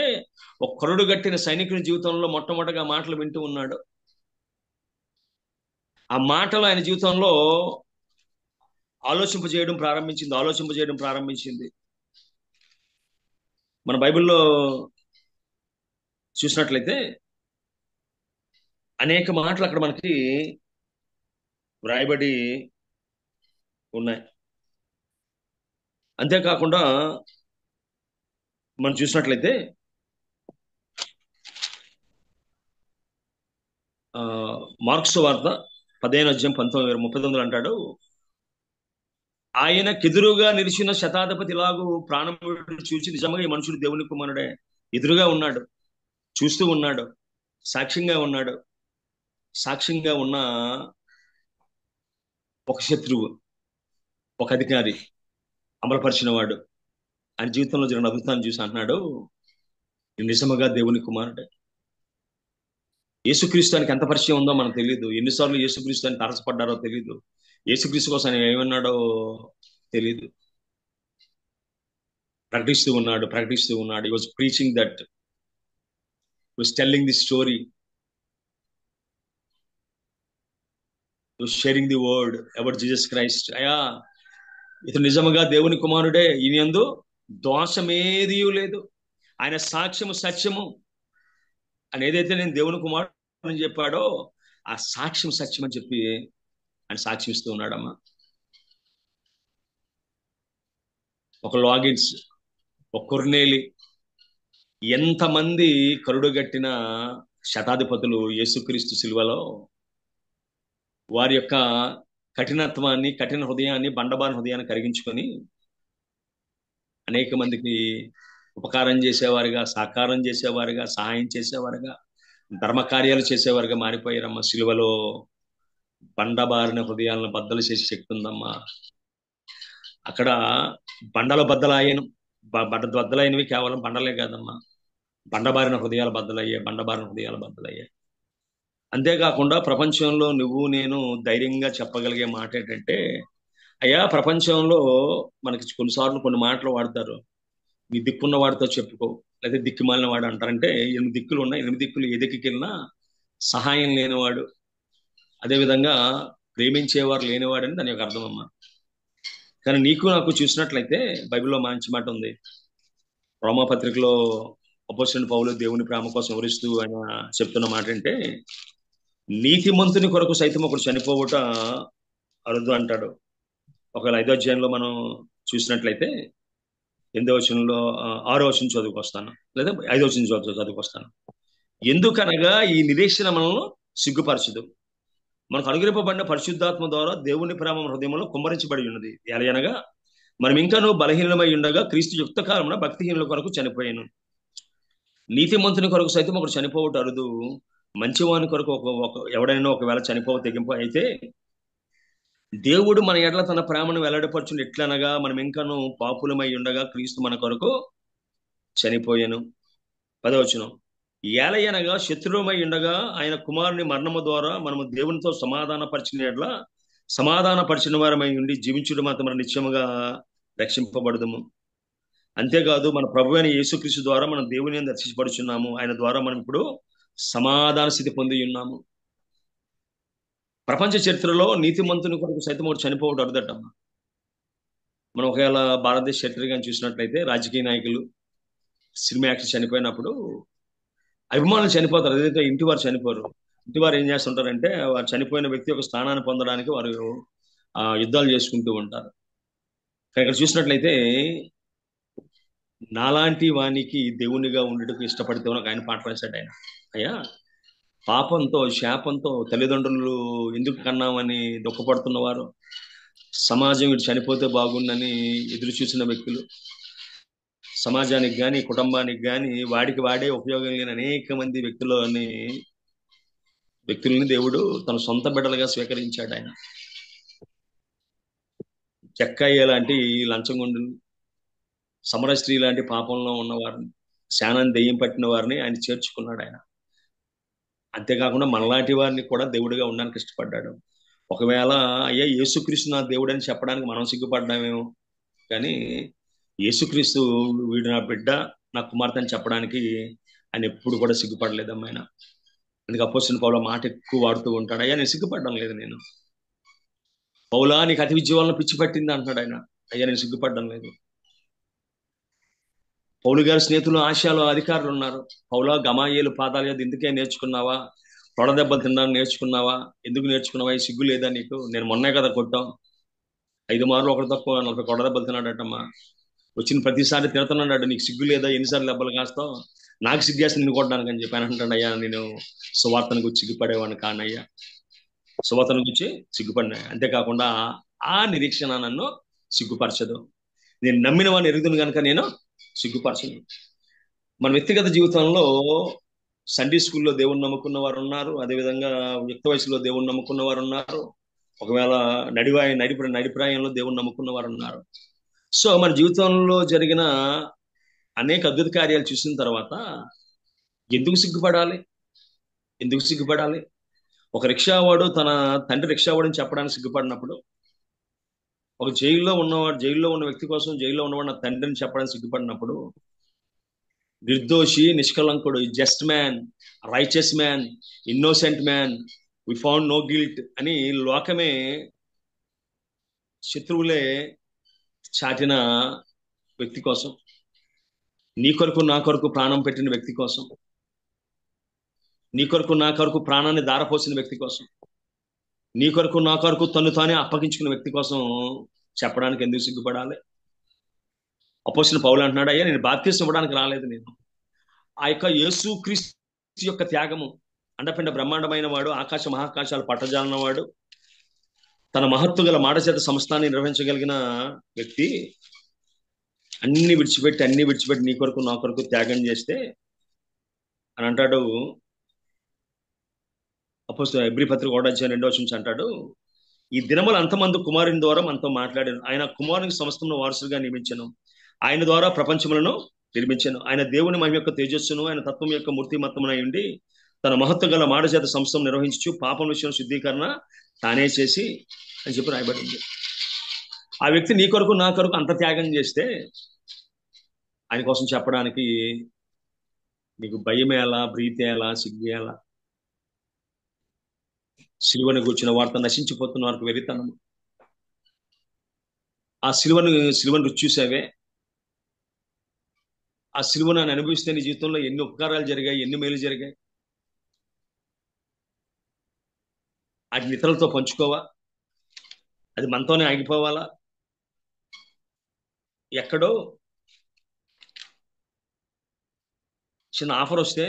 Speaker 1: ఒక కరుడు గట్టిన సైనికుని జీవితంలో మొట్టమొదటిగా మాటలు వింటూ ఉన్నాడు. ఆ మాటలు ఆయన జీవితంలో ఆలోచింపజేయడం ప్రారంభించింది. మన బైబిల్లో చూసినట్లయితే అనేక మాటలు అక్కడ మనకి వ్రాయబడి ఉన్నాయి. అంతేకాకుండా మనం చూసినట్లయితే మార్క్స్ వార్త 15 అధ్యాయం 39 అంటాడు, ఆయనకెదురుగా నిలిచిన శతాధిపతి ఇలాగూ ప్రాణం చూసి నిజంగా ఈ మనుషుడు దేవుని కుమారుడే. ఎదురుగా ఉన్నాడు, చూస్తూ ఉన్నాడు, సాక్ష్యంగా ఉన్న ఒక శత్రువు, ఒక అధికారి, అమలుపరిచిన వాడు ఆయన జీవితంలో జరిగిన అద్భుతాన్ని చూసి అంటున్నాడు, నిజముగా దేవుని కుమారుడే. యేసుక్రీస్తునికి ఎంత పరిచయం ఉందో మనకు తెలియదు. ఎన్నిసార్లు యేసుక్రీస్తుని తరచపడ్డారో తెలియదు. యేసుక్రీస్తు కోసం ఆయన ఏమన్నాడో తెలియదు. ప్రకటిస్తూ ఉన్నాడు. He was preaching that, he was telling the story, he was sharing the word about Jesus Christ. అయ్యా ఇతను నిజముగా దేవుని కుమారుడే, ఈయన యందు దోషమేదీ లేదు, ఆయన సాక్ష్యము సత్యము అని ఏదైతే నేను దేవుని కుమారుడు చెప్పాడో ఆ సాక్ష్యం సత్యం అని చెప్పి ఆయన సాక్ష్యం ఇస్తూ ఉన్నాడమ్మా. ఒక లాగిన్స్, ఒక కొర్నేలి, ఎంతమంది కరుడుగట్టిన శతాధిపతులు యేసుక్రీస్తు శిలువలో వారి యొక్క కఠినత్వాన్ని, కఠిన హృదయాన్ని, బండబారి హృదయాన్ని కరిగించుకొని అనేక మందికి ఉపకారం చేసేవారుగా, సాకారం చేసేవారుగా, సహాయం చేసేవారుగా, ధర్మ కార్యాలు చేసేవారుగా మారిపోయారమ్మా. శిలువలో బండబారిన హృదయాలను బద్దలు చేసే శక్తి ఉందమ్మా. అక్కడ బండల బద్దలాయను, బద్దలైనవి కేవలం బండలే కాదమ్మా, బండబారిన హృదయాలు బద్దలయ్యాయి, బండబారిన హృదయాలు బద్దలయ్యాయి. అంతేకాకుండా ప్రపంచంలో నువ్వు నేను ధైర్యంగా చెప్పగలిగే మాట ఏంటంటే, అయ్యా ప్రపంచంలో మనకి కొన్నిసార్లు కొన్ని మాటలు వాడతారు, నీ దిక్కున్న వాడితో చెప్పుకో, లేదా దిక్కుమాలిన వాడు అంటారంటే 8 దిక్కులు ఉన్నాయి, 8 దిక్కులు ఏ దిక్కుకెళ్ళినా సహాయం లేనివాడు, అదేవిధంగా ప్రేమించేవారు లేనివాడని దాని యొక్క అర్థం అమ్మా. కానీ నీకు నాకు చూసినట్లయితే బైబిల్లో మంచి మాట ఉంది. రోమాపత్రికలో అపోస్తలుడైన పౌలు దేవుని ప్రేమ కోసం వివరిస్తూ ఆయన చెప్తున్న మాట అంటే, నీతిమంతుని కొరకు సైతం ఒకడు చనిపోవుట అరుదు అంటాడు. ఒకవేళ 5వ అధ్యాయంలో మనం చూసినట్లయితే 8వ వచనంలో 6వ వచనం చదువుకొస్తాను, లేదా 5వ వచనం చదువుకొస్తాను. ఎందుకనగా ఈ నిరీక్షణ మనల్ని సిగ్గుపరచదు, మనకు అనుగ్రహింపబడిన పరిశుద్ధాత్మ ద్వారా దేవుని ప్రేమ హృదయంలో కుమ్మరించబడి ఉన్నది. ఎలాగనగా మనం ఇంకాను బలహీనమై ఉండగా క్రీస్తు యుక్త కాలమున భక్తిహీనుల కొరకు చనిపోయాను. నీతిమంతుని కొరకు సైతం ఒకడు చనిపోవట అరుదు, మంచివాని కొరకు ఎవడైనా ఒకవేళ చనిపోవ తెగింపు అయితే దేవుడు మన ఎడల తన ప్రేమను వెల్లడిపరచుని ఎట్లనగా మనం ఇంకను పాపులమై ఉండగా క్రీస్తు మన కొరకు చనిపోయాను. 10వ వచనం, ఏలయనగా శత్రువుమై ఉండగా ఆయన కుమారుని మరణము ద్వారా మనము దేవునితో సమాధానపరిచిన ఎడల సమాధానపరిచిన వారమై ఉండి జీవించుడు మాత్రం మన నిత్యముగా రక్షింపబడదుము. అంతేకాదు మన ప్రభు అయిన యేసుక్రీస్తు ద్వారా మనం దేవుని దర్శించబడుచున్నాము, ఆయన ద్వారా మనం ఇప్పుడు సమాధాన స్థితి పొంది ఉన్నాము. ప్రపంచ చరిత్రలో నీతిమంతుని కొరకు సైతం ఒకటి చనిపోవడం అరుదటమ్మా. మనం ఒకవేళ భారతదేశ చరిత్ర కానీ చూసినట్లయితే రాజకీయ నాయకులు, సినిమా యాక్టర్స్ చనిపోయినప్పుడు అభిమానులు చనిపోతారు, అదేవిధంగా ఇంటి వారు చనిపోరు. ఇంటి వారు ఏం చేస్తుంటారంటే వారు చనిపోయిన వ్యక్తి యొక్క స్థానాన్ని పొందడానికి వారు యుద్ధాలు చేసుకుంటూ ఉంటారు. ఇక్కడ చూసినట్లయితే నాలాంటి వానికి దేవునిగా ఉండటకు ఇష్టపడితే ఒక ఆయన పాట రాశాడు. ఆయన, అయ్యా పాపంతో శాపంతో తల్లిదండ్రులు ఎందుకు కన్నామని దుఃఖపడుతున్నవారు, సమాజం ఇటు చనిపోతే బాగుందని ఎదురు చూసిన వ్యక్తులు, సమాజానికి కానీ కుటుంబానికి కానీ వాడికి వాడే ఉపయోగం లేని అనేక మంది వ్యక్తులని దేవుడు తన సొంత బిడ్డలుగా స్వీకరించాడు. ఆయన చెక్కయ్య లాంటి లంచగొండులు, సమర స్త్రీ లాంటి పాపంలో ఉన్న వారిని, శానాన్ని దెయ్యం పట్టిన వారిని ఆయన చేర్చుకున్నాడు. ఆయన అంతేకాకుండా మనలాంటి వారిని కూడా దేవుడిగా ఉండడానికి ఇష్టపడ్డాడు. ఒకవేళ అయ్యా యేసుక్రీస్తు నా దేవుడు అని చెప్పడానికి మనం సిగ్గుపడ్డామేమో, కానీ యేసుక్రీస్తు వీడు నా బిడ్డ, నా కుమార్తె అని చెప్పడానికి ఆయన ఎప్పుడు కూడా సిగ్గుపడలేదమ్మా. ఆయన అందుకే అపోస్తలుడైన పౌలు మాట ఎక్కువ వాడుతూ ఉంటాడు, అయ్యా నేను సిగ్గుపడడం లేదు, నేను పౌలా నీకు అతి విద్య వలన పిచ్చి పట్టింది అంటాడు ఆయన. అయ్యా నేను సిగ్గుపడడం లేదు. పౌలు గారి స్నేహితులు ఆశయాలు అధికారులు ఉన్నారు. పౌలా గమాయేలు పాదాలు మీద ఎందుకే నేర్చుకున్నావా, తొడ దెబ్బలు తినడానికి నేర్చుకున్నావా, ఎందుకు నేర్చుకున్నావా, ఈ సిగ్గు లేదా నీకు, నేను మొన్నే కదా కొట్టాం, 5 మార్లు ఒకటి తక్కువ 40 కొడ దెబ్బలు తిన్నాడటమ్మా, వచ్చిన ప్రతిసారి తిడుతున్నాడు, నీకు సిగ్గు లేదా, ఎన్నిసార్లు దెబ్బలు కాస్తావు, నాకు సిగ్గేసి నిన్ను కొట్టడానికి అని చెప్పాను అంటాడు. అయ్యా నేను సువార్తను గురించి సిగ్గుపడేవాడిని కానయ్యా, సువార్తను గురించి సిగ్గుపడినా. అంతేకాకుండా ఆ నిరీక్షణ నన్ను సిగ్గుపరచదు, నేను నమ్మిన వాడిని ఎరుగుతుంది కనుక నేను సిగ్గుపరచను. మన వ్యక్తిగత జీవితంలో సండే స్కూల్లో దేవుణ్ణి నమ్ముకున్న వారు ఉన్నారు, అదేవిధంగా యుక్త వయసులో దేవుణ్ణి నమ్ముకున్న వారు ఉన్నారు, ఒకవేళ నడిప్రాయంలో దేవుణ్ణి నమ్ముకున్న వారు ఉన్నారు. సో మన జీవితంలో జరిగిన అనేక అద్భుత కార్యాలు చూసిన తర్వాత ఎందుకు సిగ్గుపడాలి? ఒక రిక్షావాడు తన తండ్రి రిక్షావాడని చెప్పడానికి సిగ్గుపడినప్పుడు, ఒక జైల్లో ఉన్న వ్యక్తి కోసం జైల్లో ఉన్నవాడు నా తండ్రిని చెప్పడానికి సిగ్గుపడినప్పుడు, నిర్దోషి, నిష్కలంకుడు, just man, righteous man, innocent man, we found no guilt అని లోకమే, శత్రువులే చాటిన వ్యక్తి కోసం, నీ కొరకు నా కొరకు ప్రాణం పెట్టిన వ్యక్తి కోసం నీ కొరకు నా కొరకు ప్రాణాన్ని దారపోసిన వ్యక్తి కోసం, నీ కొరకు నా కొరకు తను తానే అప్పగించుకున్న వ్యక్తి కోసం చెప్పడానికి ఎందుకు సిగ్గుపడాలి? అపోస్తలుడు పౌలు అంటున్నాడు, అయ్యా నేను బాప్తిసం ఇవ్వడానికి రాలేదు, నేను ఆ యొక్క యేసు క్రీస్తు యొక్క త్యాగము, అండపిండ బ్రహ్మాండమైన వాడు, ఆకాశ మహాకాశాలు పట్టజాలన వాడు, తన మహత్తు గల మాట చేత సంస్థాన్ని నిర్వహించగలిగిన వ్యక్తి అన్ని విడిచిపెట్టి నీ కొరకు నా కొరకు త్యాగం చేస్తే అని అంటాడు. అపోస్తలుడు ఎబ్రీ పత్రిక 1:2 అంటాడు, ఈ దినములు అంతమంది కుమారుని ద్వారా మనతో మాట్లాడాను, ఆయన కుమారునికి సమస్తమును వారసులుగా నియమించను, ఆయన ద్వారా ప్రపంచములను నిర్మించాను, ఆయన దేవుని మహిమ యొక్క తేజస్సును ఆయన తత్వం యొక్క మూర్తిమత్తమునై ఉండి తన మహత్వ గల మాట చేత సంస్థను నిర్వహించు పాపం విషయం శుద్ధీకరణ తానే చేసి అని చెప్పి రాయబడింది. ఆ వ్యక్తి నీ కొరకు నా కొరకు అంత త్యాగం చేస్తే ఆయన కోసం చెప్పడానికి నీకు భయమేలా, ప్రీతేలా, సిగ్గేలా? సిలువను కూర్చున్న వార్త నశించిపోతున్న వారికి వెరితనము. ఆ సిలువను రుచి చూసావే? ఆ సిలువను అనుభవిస్తే నీ జీవితంలో ఎన్ని ఉపకారాలు జరిగాయి, ఎన్ని మేలు జరిగాయి? అది ఇతరులతో పంచుకోవా? అది మనతోనే ఆగిపోవాలా? ఎక్కడో చిన్న ఆఫర్ వస్తే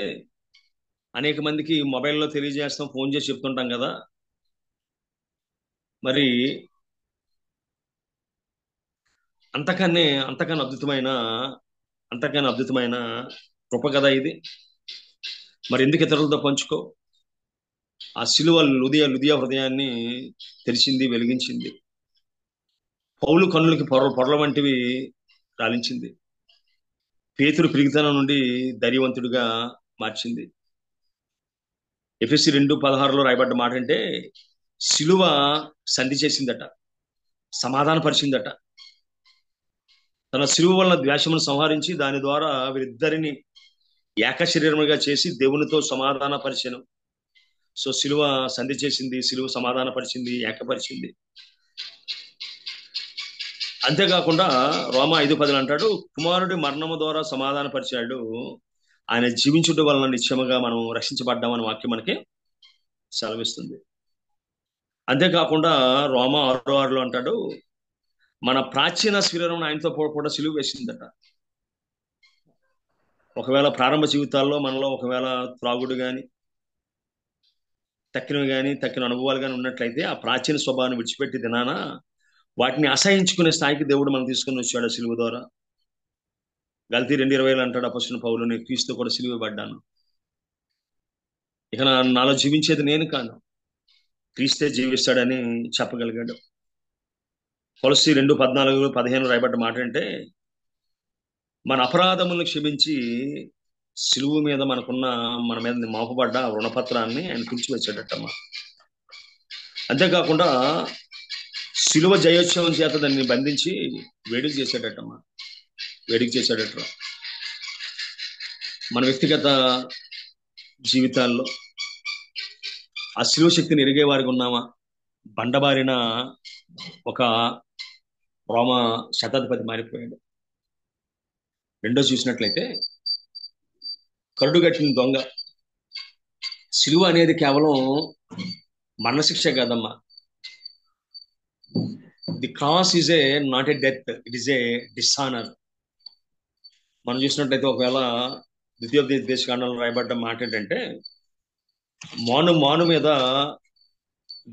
Speaker 1: అనేక మందికి మొబైల్లో తెలియజేస్తాం, ఫోన్ చేసి చెప్తుంటాం కదా, మరి అంతకన్నా అద్భుతమైన కృప కదా ఇది. మరి ఎందుకు ఇతరులతో పంచుకో? ఆ సిలువ లుదియా హృదయాన్ని తెరిచింది, వెలిగించింది. పౌలు కన్నులకి పొరల వంటివి రాలించింది. పేతురు పిరిగితనం నుండి ధైర్యవంతుడిగా మార్చింది. ఎఫెసీ 2:16 రాయబడ్డ మాట అంటే, సిలువ సంధి చేసిందట, సమాధానపరిచిందట. తన సిలువ వలన ద్వేషమును సంహరించి దాని ద్వారా వీరిద్దరిని ఏక శరీరముగా చేసి దేవునితో సమాధానపరిచెను. సో సిలువ సంధి చేసింది, సిలువ సమాధానపరిచింది, ఏకపరిచింది. అంతేకాకుండా రోమా 5:10 అంటాడు, కుమారుడి మరణము ద్వారా సమాధానపరిచాడు, ఆయన జీవించుట వలన నిశ్చయముగా మనం రక్షించబడ్డామని వాక్యం మనకి సెలవిస్తుంది. అంతేకాకుండా రోమా 6:6 అంటాడు, మన ప్రాచీన శరీరం ఆయనతో కూడా సిలువ వేసిందట. ఒకవేళ ప్రారంభ జీవితాల్లో మనలో ఒకవేళ త్రాగుడు కానీ, తక్కిన అనుభవాలు కానీ ఉన్నట్లయితే ఆ ప్రాచీన స్వభావాన్ని విడిచిపెట్టి దినాన వాటిని అసహించుకునే స్థాయికి దేవుడు మనం తీసుకుని వచ్చాడు సిలువ ద్వారా. గల్తీ 2:20 అంటాడు అపొస్తలుడు పౌలు, నేను క్రీస్తు కూడా సిలువ పడ్డాను, ఇక నాలో జీవించేది నేను కాను, క్రీస్తే జీవిస్తాడని చెప్పగలిగాడు. కొలస్సీ 2:14-15 రాయబడ్డ మాట అంటే, మన అపరాధములను క్షమించి సిలువ మీద మన మీద మోపబడ్డ రుణపత్రాన్ని ఆయన తుడిచివేశాడటమ్మా. అంతేకాకుండా సిలువ జయోత్సవం చేత దాన్ని బంధించి వేడుక చేశాడటమ్మా, వేడుక చేశాడట. మన వ్యక్తిగత జీవితాల్లో ఆ సిలువ శక్తిని ఎరిగే వారికి ఉన్నామా? బండబారిన ఒక రోమ శతాధిపతి మారిపోయాడు. రెండో చూసినట్లయితే కరుడుగట్టిన దొంగ. సిలువ అనేది కేవలం మరణశిక్ష కాదమ్మా. The cross is a not a death, it is a dishonour. మనం చూసినట్లయితే ఒకవేళ ద్వితీయోపదేశకాండంలో రాయబడ్డ మాట ఏంటంటే, మాను మీద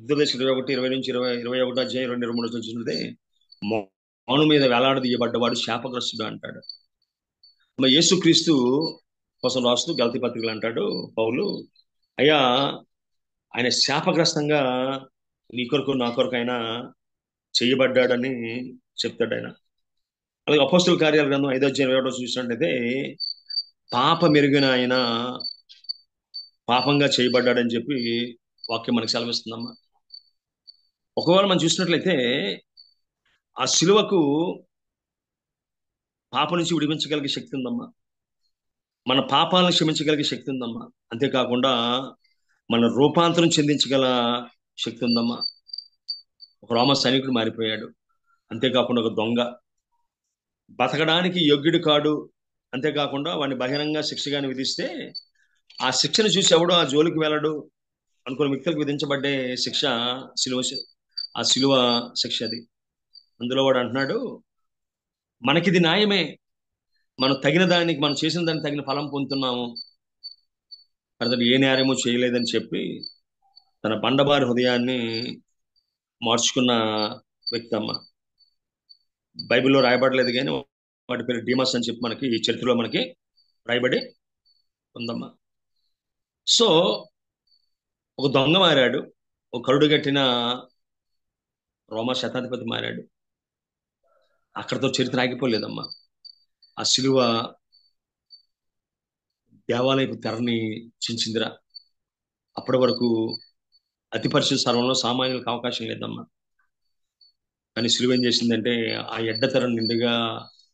Speaker 1: ద్వితీయోపదేశం 21:20-21 అధ్యాయం 2-3 చూసినట్లయితే, మాను మీద వేలాడదీయబడ్డవాడు శాపగ్రస్తుడు అంటాడు. యేసుక్రీస్తు కోసం రాస్తూ గల్తీ పత్రికలు అంటాడు పౌలు, అయ్యా ఆయన శాపగ్రస్తంగా నీ కొరకు నా కొరకు ఆయన చేయబడ్డాడని చెప్తాడు ఆయన. అలాగే అపోస్తలుల కార్యాల గ్రంథం 5:21 చూసినట్లయితే, పాప మెరుగిన ఆయన పాపంగా చేయబడ్డాడని చెప్పి వాక్యం మనకు సెలవిస్తుందమ్మా. ఒకవేళ మనం చూసినట్లయితే ఆ సిలువకు పాప నుంచి విడిపించగలిగే శక్తి ఉందమ్మా, మన పాపాలను క్షమించగలిగే శక్తి ఉందమ్మా. అంతేకాకుండా మన రూపాంతరం చెందించగల శక్తి ఉందమ్మా. ఒక రోమ సైనికుడు మారిపోయాడు. అంతేకాకుండా ఒక దొంగ బతకడానికి యోగ్యుడు కాడు. అంతేకాకుండా వాడిని బహిరంగ శిక్షగాని విధిస్తే ఆ శిక్షను చూసి ఎవడు ఆ జోలికి వెళ్ళడు అనుకున్న వ్యక్తులకు విధించబడ్డే శిక్ష సిలువ ఆ సిలువ శిక్ష అది. అందులో వాడు అంటున్నాడు, మనకిది న్యాయమే, మనం తగిన దానికి, మనం చేసిన దానికి తగిన ఫలం పొందుతున్నాము, అతడు ఏ నేరము చేయలేదని చెప్పి తన బండబారి హృదయాన్ని మార్చుకున్న వ్యక్తి అమ్మ. బైబిల్లో రాయబడలేదు కానీ వాటి పేరు డీమస్ అని చెప్పి మనకి ఈ చరిత్రలో మనకి రాయబడి ఉందమ్మా. సో ఒక దొంగ మారాడు, ఒక కరుడు కట్టిన రోమా శతాధిపతి మారాడు. అక్కడితో చరిత్ర ఆగిపోలేదమ్మా. ఆ శిలువ దేవాలయపు తెరని చించిందిరా. అప్పటి వరకు అతి పరిశుద్ధ స్థలంలో సామాన్యులకు అవకాశం లేదమ్మా. కానీ శిలువ ఏం చేసిందంటే ఆ ఎడ్డ తెరను నిండుగా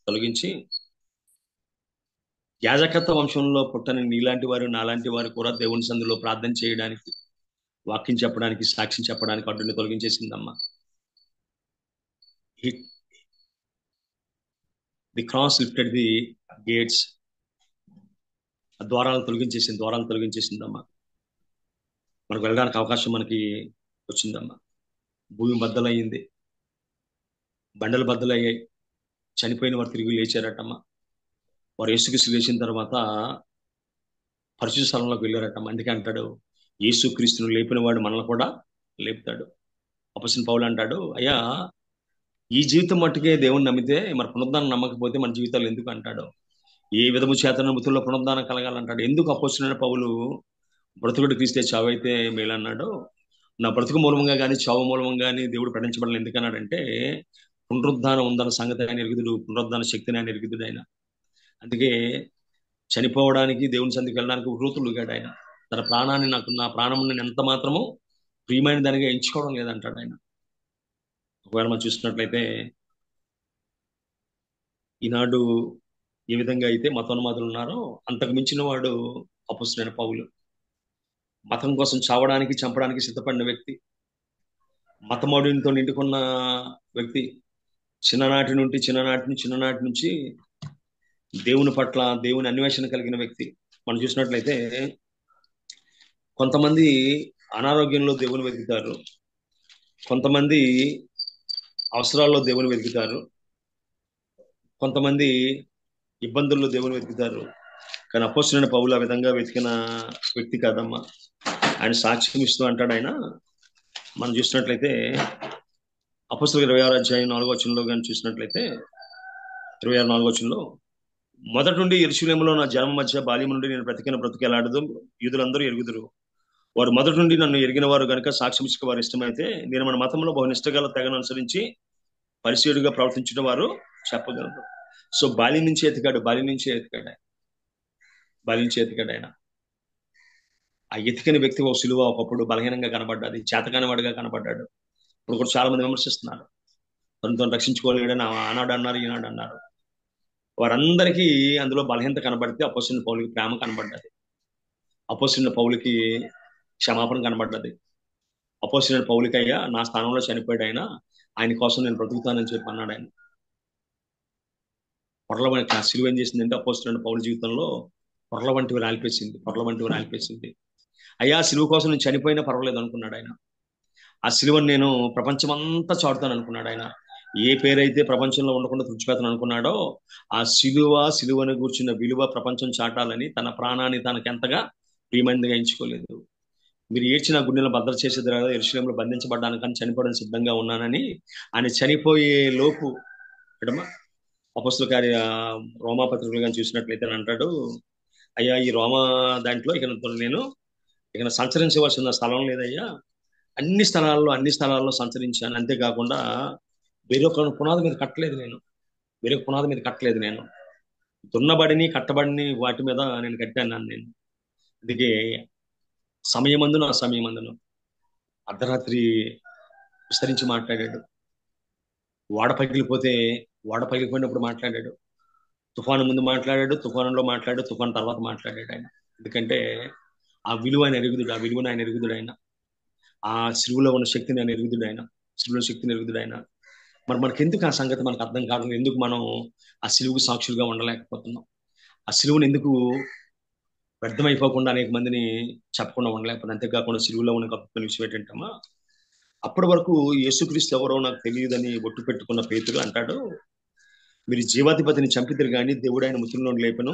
Speaker 1: తొలగించి యాజకత్వ వంశంలో పుట్టని నీలాంటి వారు, నాలాంటి వారు కూడా దేవుని సందులో ప్రార్థన చేయడానికి, వాక్యం చెప్పడానికి, సాక్ష్యం చెప్పడానికి అడ్డుని తొలగించేసిందమ్మా. The cross lifted the gates. ద్వారాలు తొలగించేసిందమ్మా. మనకు వెళ్ళడానికి అవకాశం మనకి వచ్చిందమ్మా. భూమి బద్దలయ్యింది, బండలు బద్దలయ్యాయి, చనిపోయిన వారు తిరిగి లేచారటమ్మా. వారు యేసుక్రీస్తు లేచిన తర్వాత పరిశుద్ధ స్థలంలోకి వెళ్ళారటమ్మా. అందుకే అంటాడు, యేసుక్రీస్తును లేపిన వాడు మనల్ని కూడా లేపుతాడు. అపొస్తలుడైన పౌలు అంటాడు, అయ్యా ఈ జీవితం మట్టుకే దేవుణ్ణి నమ్మితే మరి పునరుద్ధానం నమ్మకపోతే మన జీవితాలు ఎందుకు అంటాడు. ఏ విధము చేత మృతుల్లో పునరుద్ధానం కలగాలంటాడు. ఎందుకు అపొస్తలుడైన పౌలు బ్రతుకుడు క్రీస్తే చావైతే మేలన్నాడు, నా బ్రతుకు మూలంగా కానీ చావు మూలంగా కానీ దేవుడు ప్రకటించబడాలి ఎందుకన్నాడంటే పునరుద్ధానం ఉందన్న సంగతి ఆయన ఎరుగుదుడు, పునరుద్ధాన శక్తిని ఆయన ఎరుగుదుడు ఆయన. అందుకే చనిపోవడానికి, దేవుని సందికి వెళ్ళడానికి వృతులుగాడు ఆయన. తన ప్రాణాన్ని, నా ప్రాణం నేను ఎంత మాత్రము ప్రియమైన దానిగా ఎంచుకోవడం లేదంటాడు ఆయన. ఒకవేళ మనం చూసినట్లయితే ఈనాడు ఏ విధంగా అయితే మతోన్మాదులు ఉన్నారో అంతకు మించిన వాడు అపొస్తలుడైన పౌలు. మతం కోసం చావడానికి, చంపడానికి సిద్ధపడిన వ్యక్తి, మతమౌఢ్యంతో నిండుకున్న వ్యక్తి. చిన్ననాటి నుంచి దేవుని పట్ల, దేవుని అన్వేషణ కలిగిన వ్యక్తి. మనం చూసినట్లయితే కొంతమంది అనారోగ్యంలో దేవుని వెతుకుతారు, కొంతమంది అవసరాల్లో దేవుని వెతుకుతారు, కొంతమంది ఇబ్బందుల్లో దేవుని వెతుకుతారు. కానీ అపొస్తలుడైన పౌలు ఆ విధంగా వెతికిన వ్యక్తి కాదమ్మా. ఆయన సాక్ష్యం ఇస్తూ అంటాడు ఆయన. మనం చూసినట్లయితే అపొస్తలుల 26వ అధ్యాయం 4వ వచనంలో కానీ చూసినట్లయితే 26 4వ వచనంలో, మొదటి నుండి యెరూషలేములో నా జన్మ మధ్య బాల్యం నుండి నేను బ్రతికిన బ్రతుకు ఎలాడదు యూదులందరూ ఎరుగుదురు. వారు మొదటి నుండి నన్ను ఎరిగిన వారు కనుక సాక్ష్యం ఇచ్చుకు వారు ఇష్టమైతే నేను మన మతంలో బహు నిష్ఠగల తెగను అనుసరించి పరిశీయుడిగా ప్రవర్తించిన వారు చెప్పగలరు. సో బాల్యం నుంచి ఎతికాడు ఆయన. ఆ ఎతికిన వ్యక్తి ఒక సిలువ ఒకప్పుడు బలహీనంగా కనబడ్డది, చేతకాని వాడిగా కనబడ్డాడు. ఇప్పుడు కూడా చాలా మంది విమర్శిస్తున్నారు, తనతో రక్షించుకోలేడని ఆనాడు అన్నారు, ఈనాడు అన్నారు. వారందరికీ అందులో బలహీనత కనబడితే అపొస్తలుడైన పౌలుకి ప్రేమ కనబడ్డది, అపొస్తలుడైన పౌలుకి క్షమాపణ కనబడ్డది. అపొస్తలుడైన పౌలుకి అయ్యా నా స్థానంలో చనిపోయాడు ఆయన కోసం నేను బ్రతుకుతానని చెప్పి అన్నాడు ఆయన. పొరల వంటి సిలువ ఏం చేసిందంటే అపొస్తలుడైన పౌలు జీవితంలో పొరల వంటివి రాలిపేసింది. అయ్యా సిలువ కోసం నేను చనిపోయినా పర్వాలేదు అనుకున్నాడు ఆయన. ఆ సిలువను నేను ప్రపంచమంతా చాటుతాను అనుకున్నాడు ఆయన. ఏ పేరైతే ప్రపంచంలో ఉండకుండా తుడిచిపెడతాను అనుకున్నాడో ఆ సిలువను కూర్చున్న విలువ ప్రపంచం చాటాలని తన ప్రాణాన్ని తనకి ఎంతగా ప్రియమైనదిగా ఎంచుకోలేదు. మీరు ఏడ్చిన గుండెలను భద్ర చేసేది కదా, యెరూషలేములో బంధించబడ్డానికని చనిపోవడానికి సిద్ధంగా ఉన్నానని ఆయన చనిపోయే లోపు ఎడమా అపొస్తలుల కార్య రోమా పత్రికలు కానీ చూసినట్లయితే అంటాడు, అయ్యా ఈ రోమా దాంట్లో ఇక సంచరించవలసిన స్థలం లేదయ్యా, అన్ని స్థలాల్లో సంచరించాను. అంతేకాకుండా వేరొక పునాది మీద కట్టలేదు నేను, దున్నబడిని కట్టబడిని వాటి మీద నేను కట్టాను నేను. అందుకే సమయమందును అర్ధరాత్రి విస్తరించి మాట్లాడాడు. వాడ పగిలిపోయినప్పుడు మాట్లాడాడు, తుఫాను ముందు మాట్లాడాడు, తుఫానులో మాట్లాడాడు, తుఫాను తర్వాత మాట్లాడాడు ఆయన. ఎందుకంటే ఆ విలువను ఆయన ఎరుగుదుడు ఆయన. ఆ సిలువలో ఉన్న శక్తిని ఆయన ఎరుగుదుడు ఆయన. మరి మనకెందుకు ఆ సంగతి మనకు అర్థం కాదు? ఎందుకు మనం ఆ సిలువుకు సాక్షులుగా ఉండలేకపోతున్నాం? ఆ సిలువను ఎందుకు వ్యర్థమైపోకుండా అనేక మందిని చెప్పకుండా ఉండలేకపోతే. అంతేకాకుండా సిలువలో ఉన్న గొప్ప విషయం ఏంటంటమ్మా, అప్పటి వరకు యేసుక్రీస్తు ఎవరో నాకు తెలియదని ఒట్టు పెట్టుకున్న పేతురు అంటాడు, మీరు జీవాధిపతిని చంపిద్దరు కానీ దేవుడు ఆయన మృతుల్లో లేపను,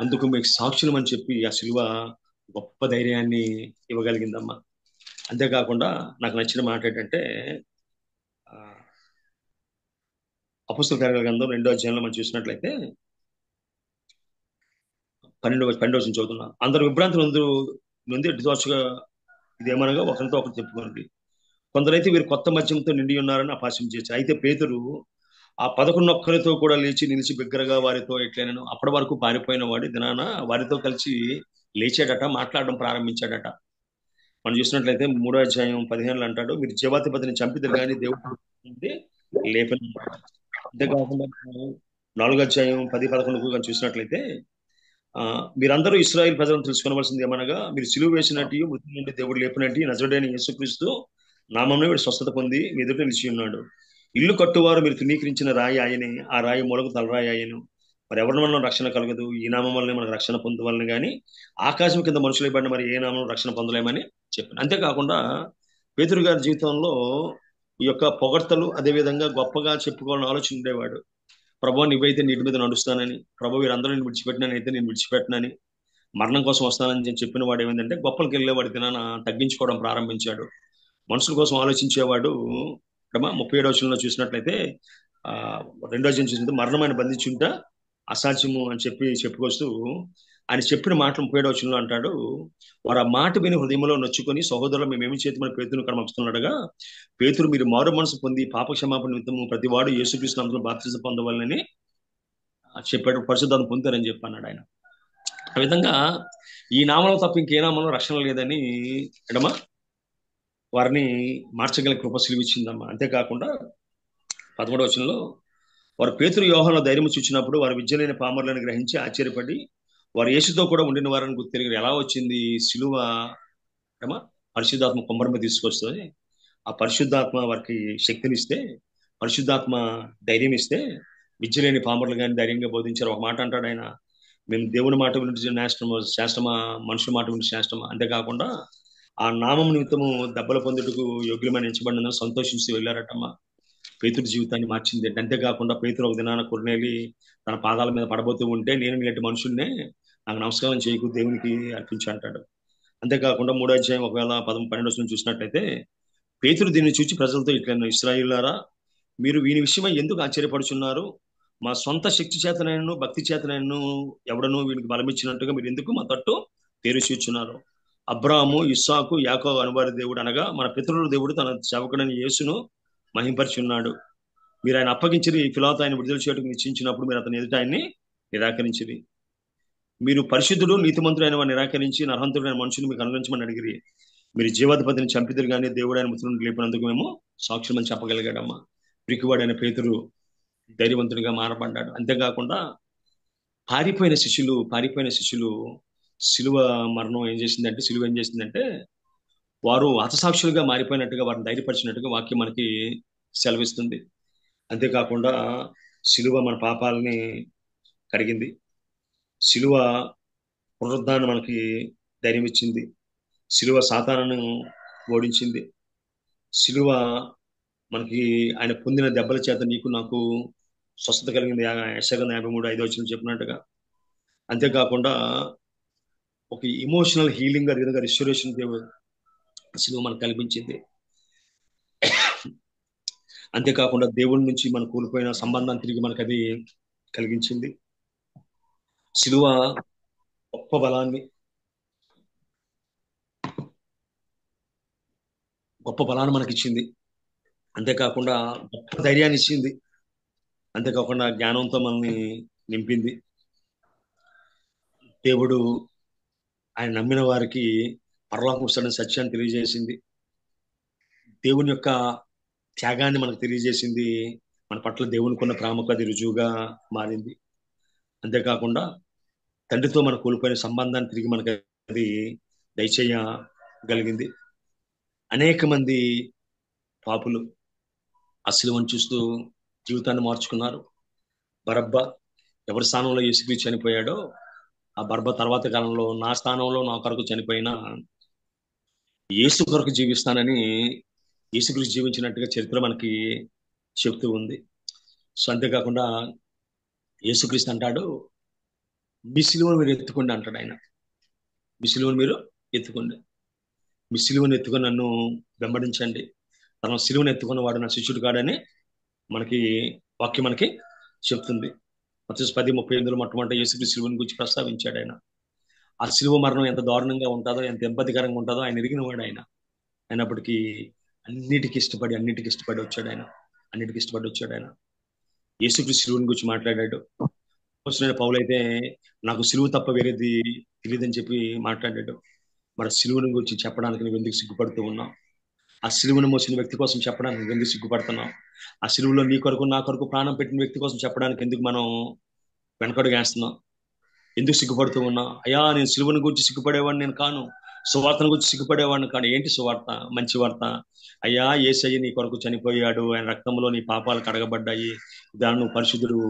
Speaker 1: అందుకు మీకు సాక్షులం అని చెప్పి ఆ సిలువ గొప్ప ధైర్యాన్ని ఇవ్వగలిగిందమ్మా. అంతేకాకుండా నాకు నచ్చిన మాట ఏంటంటే, ఆ, అపొస్తలుల కార్యాల గ్రంథం 2వ అధ్యాయంలో మనం చూసినట్లయితే 12వ వచనం చదువుతున్నా, అందరు విభ్రాంతి నుండి ఎటుదోచగా ఇదేమనగా ఒకరితో ఒకరు చెప్పుకోండి, కొందరైతే వీరు కొత్త మద్యంతో నిండి ఉన్నారని అపాస్యం చేసి, అయితే పేతురు ఆ 11 ఒక్కరితో కూడా లేచి నిలిచి బిగ్గరగా వారితో ఎట్లైనను, అప్పటి వరకు పారిపోయిన వాడి దినాన వారితో కలిసి లేచాడట, మాట్లాడడం ప్రారంభించాడట. మనం చూసినట్లయితే 3వ అధ్యాయం 15 అంటాడు, మీరు జీవాధిపతిని చంపిద్దరు కానీ దేవుడు లేపని. అంతేకాకుండా 4వ అధ్యాయం 10-11 చూసినట్లయితే, మీరందరూ ఇశ్రాయేలు ప్రజలను తెలుసుకోవలసింది ఏమనగా, మీరు సిలువ వేసినట్టు మృతి నుండి దేవుడు లేపినట్టు నజరుడైన యేసుక్రీస్తు నామంలో వీడు స్వస్థత పొంది మీ ఎదుట నిలిచి ఉన్నాడు. ఇల్లు కట్టువారు మీరు తృణీకరించిన రాయి ఆయనే, ఆ రాయి మూలకు తలరాయి ఆయను. మరి ఎవరి వలన రక్షణ కలగదు, ఈ నామం వల్లనే మనకు రక్షణ పొందవలని కానీ ఆకాశం కింద మనుషులు పడిన మరి ఏ నామం రక్షణ పొందలేమని చెప్పాను. అంతేకాకుండా పేతురు గారి జీవితంలో ఈ యొక్క పొగడ్తలు, అదేవిధంగా గొప్పగా చెప్పుకోవాలని ఆలోచన ఉండేవాడు. ప్రభు నువ్వైతే నీటి మీద నడుస్తానని, ప్రభు వీరందరూ నేను విడిచిపెట్టినైతే నేను విడిచిపెట్టినని, మరణం కోసం వస్తానని చెప్పిన వాడు ఏమైందంటే గొప్పలకు వెళ్ళేవాడి దినాన తగ్గించుకోవడం ప్రారంభించాడు. మనుషుల కోసం ఆలోచించేవాడు. 37వ వచనంలో చూసినట్లయితే, ఆ 2వ అధ్యాయం చూసినట్టు మరణమైన బంధించుంట అసాధ్యము అని చెప్పి చెప్పుకొస్తూ ఆయన చెప్పిన మాటలు 37వ వచనంలో అంటాడు, వారు ఆ మాట విని హృదయంలో నొచ్చుకొని, సహోదరులు మేమేమి చేతమని పేతురును కనమస్తున్నాడుగా, పేతురు మీరు మారు మనసు పొంది పాప క్షమాపణ నిమిత్తము ప్రతి వాడు యేసుక్రీస్తు నామములో బాప్తిసం పొందవాలని చెప్పాడు, పరిశుద్ధాత్మ పొందుతారని చెప్పన్నాడు ఆయన. ఆ విధంగా ఈ నామంలో తప్ప ఇంకే నామంలో రక్షణ లేదని ఎడమ వారిని మార్చగల కృప సిలువిచ్చిందమ్మా. అంతేకాకుండా 13వ వచనంలో, వారు పేతురు యోహానుల ధైర్యం చూచినప్పుడు వారు విద్య లేని పామరులను గ్రహించి ఆశ్చర్యపడి వారు యేసుతో కూడా ఉండిన వారిని గుర్తిరిగారు. ఎలా వచ్చింది సిలువ? ఏమా పరిశుద్ధాత్మ కుమ్మరి మీద తీసుకొస్తుంది. ఆ పరిశుద్ధాత్మ వారికి శక్తినిస్తే, పరిశుద్ధాత్మ ధైర్యం ఇస్తే విద్య లేని పామరులు కానీ ధైర్యంగా బోధించారు. ఒక మాట అంటాడు ఆయన, మేము దేవుని మాట విని శాస్త్రమా, మనుషుల మాట విని శాస్త్రమా. అంతేకాకుండా ఆ నామం నిమిత్తము దెబ్బల పొందుటకు యోగ్యమైన ఎంచబడిన సంతోషించి వెళ్ళారటమ్మా. పేతురు జీవితాన్ని మార్చింది. అంతేకాకుండా పేతురు ఒక దినాన కొర్నేలి తన పాదాల మీద పడబోతూ ఉంటే, నేను నీలాంటి మనుషుల్నే, నాకు నమస్కారం చేయకు, దేవునికి అర్పించు అంటాడు. అంతేకాకుండా 3వ అధ్యాయం 12 వచనం చూసినట్లయితే, పేతురు దీన్ని చూచి ప్రజలతో ఇట్లా, ఇశ్రాయేలులారా మీరు వీని విషయమై ఎందుకు ఆశ్చర్యపడుచున్నారు? మా సొంత శక్తి చేతనైనను భక్తి చేతనైనను ఎవడను వీనికి బలమిచ్చినట్టుగా మీరు ఎందుకు మా తట్టు తెరుచూచున్నారు? అబ్రాహాము, ఇస్సాకు, యాకోబు అనువారి దేవుడు అనగా మన పితరుల దేవుడు తన సేవకుడైన యేసును మహింపరిచి ఉన్నాడు. మీరు ఆయన అప్పగించి ఫిలాతు ఆయన విడుదల చేయడానికి నిశ్చయించినప్పుడు మీరు అతని ఎదుట ఆయన్ని నిరాకరించిరి. మీరు పరిశుద్ధుడు నీతిమంతుడైన వారిని నిరాకరించి నరహంతుడైన మనుషులు మీకు అనుగ్రహించమని అడిగిరి. మీరు జీవాధిపతిని చంపిదురు కానీ దేవుడు ఆయన మృతులను లేపినందుకు మేము సాక్ష్యం అని చెప్పగలిగాడమ్మా. పిరికివాడైన పేతురు ధైర్యవంతుడిగా మారబడ్డాడు. అంతేకాకుండా పారిపోయిన శిష్యులు సిలువ మరణం ఏం చేసిందంటే, సిలువ ఏం చేసిందంటే వారు హతసాక్షులుగా మారిపోయినట్టుగా, వారిని ధైర్యపరిచినట్టుగా వాక్యం మనకి సెలవిస్తుంది. అంతేకాకుండా సిలువ మన పాపాలని కడిగింది. సిలువ పునరుద్ధానం మనకి ధైర్యం ఇచ్చింది. సిలువ సాతానును ఓడించింది. సిలువ మనకి ఆయన పొందిన దెబ్బల చేత నీకు నాకు స్వస్థత కలిగింది. యెషయా 53:5 వచనం చెప్పినట్టుగా. అంతేకాకుండా ఒక ఇమోషనల్ హీలింగ్ విధంగా రిస్టోరేషన్ సిలువ మనకు కల్పించింది. అంతేకాకుండా దేవుడి నుంచి మనం కోల్పోయిన సంబంధాన్ని తిరిగి మనకు అది కలిగించింది. సిలువ గొప్ప బలాన్ని మనకిచ్చింది. అంతేకాకుండా గొప్ప ధైర్యాన్ని ఇచ్చింది. అంతేకాకుండా జ్ఞానంతో మనల్ని నింపింది. దేవుడు ఆయన నమ్మిన వారికి పరలోకం వస్తాడని సత్యాన్ని తెలియజేసింది. దేవుని యొక్క త్యాగాన్ని మనకు తెలియజేసింది. మన పట్ల దేవునికి ఉన్న ప్రేమకు అది రుజువుగా మారింది. అంతేకాకుండా తండ్రితో మనం కోల్పోయిన సంబంధాన్ని తిరిగి మనకు అది దయచేయగలిగింది. అనేక మంది పాపులు ఆ సిలువను చూస్తూ జీవితాన్ని మార్చుకున్నారు. బరబ్బా ఎవరి స్థానంలో యేసుక్రీస్తు చనిపోయాడో ఆ బర్బ తర్వాత కాలంలో నా స్థానంలో నా కొరకు చనిపోయిన యేసు కొరకు జీవిస్తానని, యేసు గురించి జీవించినట్టుగా చరిత్ర మనకి చెప్తూ ఉంది. సో అంతేకాకుండా యేసుక్రీస్తు అంటాడు, మీ సిలువను మీరు ఎత్తుకోండి అంటాడు ఆయన. మీ సిలువను మీరు ఎత్తుకోండి, మీ సిలువను ఎత్తుకొని నన్ను వెంబడించండి. తన సిలువను ఎత్తుకున్న వాడు నా శిష్యుడు కాడని మనకి వాక్యం మనకి చెప్తుంది. మత్తయి 10:38 మొట్టమొదటి యేసుక్రీస్తు సిలువను గురించి ప్రస్తావించాడు ఆయన. ఆ సిలువ మరణం ఎంత దారుణంగా ఉంటుందో, ఎంత ఇబ్బందికరంగా ఉంటుందో ఆయన ఎరిగిన వాడు ఆయన. అయినప్పటికీ అన్నిటికీ ఇష్టపడి వచ్చాడు ఆయన. అన్నిటికీ ఇష్టపడి వచ్చాడు ఆయన. యేసుక్రీస్తు సిలువను గురించి మాట్లాడాడు. అపోస్తలుడైన పౌలు అయితే నాకు సిలువ తప్ప వేరేది తెలియదని చెప్పి మాట్లాడాడు. మరి సిలువను గురించి చెప్పడానికి నువ్వు ఎందుకు సిగ్గుపడుతూ ఉన్నావు? ఆ సిలువను మోసిన వ్యక్తి కోసం చెప్పడానికి నువ్వు ఎందుకు సిగ్గుపడుతున్నావు? ఆ సిలువలో నీ కొరకు నా కొరకు ప్రాణం పెట్టిన వ్యక్తి కోసం చెప్పడానికి ఎందుకు మనం వెనకడుగు వేస్తున్నాం? ఎందుకు సిగ్గుపడుతూ ఉన్నా? అయ్యా, నేను సిలువను గురించి సిగ్గుపడేవాడిని నేను కాను, సువార్తను గురించి సిగ్గుపడేవాడిని కాను. ఏంటి సువార్త? మంచి వార్త. అయ్యా, యేసయ్య నీ కొరకు చనిపోయాడు, ఆయన రక్తంలో నీ పాపాలు కడగబడ్డాయి, దాన్ని నువ్వు పరిశుద్ధుడు,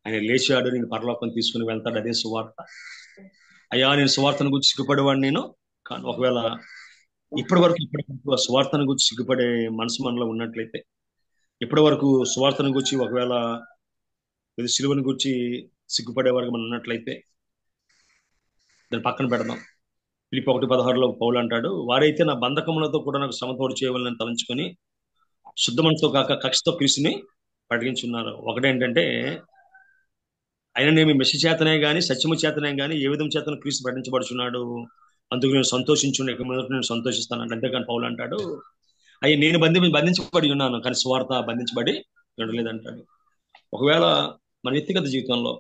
Speaker 1: ఆయన లేచాడు, నేను పరలోకం తీసుకుని వెళ్తాడు, అదే సువార్త. అయ్యా, నేను సువార్తను గురించి సిగ్గుపడేవాడిని నేను కాను. ఒకవేళ ఇప్పటి వరకు ఆ సువార్తను గురించి సిగ్గుపడే మనసు మనలో ఉన్నట్లయితే, ఇప్పటి వరకు సువార్తను గురించి ఒకవేళ సిలువను గురించి సిగ్గుపడే వరకు మనం ఉన్నట్లయితే దాన్ని పక్కన పెడదాం. ఫిలిప్పీ 1:16 పౌలు అంటాడు, వారైతే నా బంధకములతో కూడా నాకు శ్రమతోడు చేయవాలని తలంచుకొని శుద్ధ మనసుతో కాక కక్షతో క్రీస్తుని ప్రకటించున్నారు. ఒకటేంటంటే, ఆయననేమి మెషి చేతనే గాని సత్యము చేతనే గాని ఏ విధం చేతను క్రీస్తు ప్రకటించబడుచున్నాడు, అందుకు నేను సంతోషించుండే, ఇక మొదట నేను సంతోషిస్తాను. అంతేకాని పౌలు అంటాడు, అయ్యి నేను బంధించబడి ఉన్నాను కానీ స్వార్థ బంధించబడి ఉండలేదంటాడు. ఒకవేళ మన వ్యక్తిగత జీవితంలో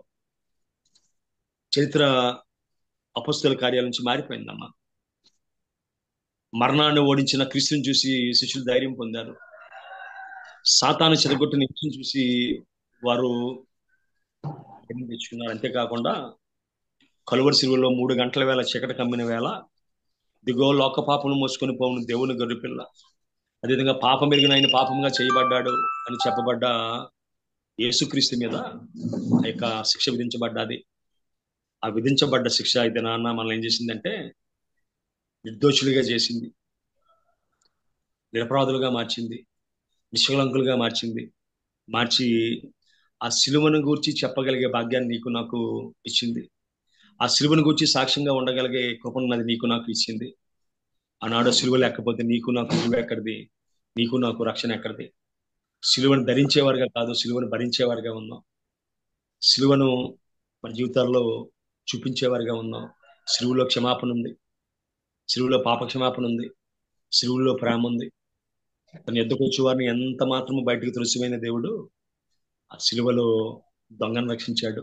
Speaker 1: చరిత్ర అపొస్తలుల కార్యాల నుంచి మారిపోయిందమ్మా. మరణాన్ని ఓడించిన క్రీస్తుని చూసి శిష్యులు ధైర్యం పొందారు. సాతాను చెదగొట్టిన యేసుని చూసి వారు ధైర్యం తెచ్చుకున్నారు. అంతేకాకుండా కలువరి శిలువలో 3 గంటల వేళ చీకటి కమ్మిన వేళ, దిగో లోక పాపను మోసుకొని పోవును దేవుని గొర్రెపిల్ల, అదేవిధంగా పాపం ఎరిగిన ఆయన పాపంగా చేయబడ్డాడు అని చెప్పబడ్డ యేసుక్రీస్తు మీద ఆ యొక్క శిక్ష విధించబడ్డది. ఆ విధించబడ్డ శిక్ష అయితే నాన్న మనల్ని ఏం చేసిందంటే నిర్దోషులుగా చేసింది, నిరపరాధులుగా మార్చింది, నిష్కలంకులుగా మార్చింది. మార్చి ఆ సిలువను గూర్చి చెప్పగలిగే భాగ్యాన్ని నీకు నాకు ఇచ్చింది. ఆ సిలువను గూర్చి సాక్ష్యంగా ఉండగలిగే కృపన్నది నీకు నాకు ఇచ్చింది. ఆనాడు సిలువ లేకపోతే నీకు నాకు విలువ ఎక్కడిది? నీకు నాకు రక్షణ ఎక్కడిది? సిలువను ధరించేవారుగా కాదు, సిలువను భరించేవారుగా ఉన్నాం. సిలువను మన జీవితాల్లో చూపించేవారుగా ఉన్నాం. సిలువలో క్షమాపణ ఉంది, సిలువలో పాప క్షమాపణ ఉంది, సిలువలో ప్రేమ ఉంది. తన ఎద్దుకు వచ్చే వారిని ఎంత మాత్రము బయటకు తులసిపోయిన దేవుడు ఆ సిలువలో దొంగను రక్షించాడు.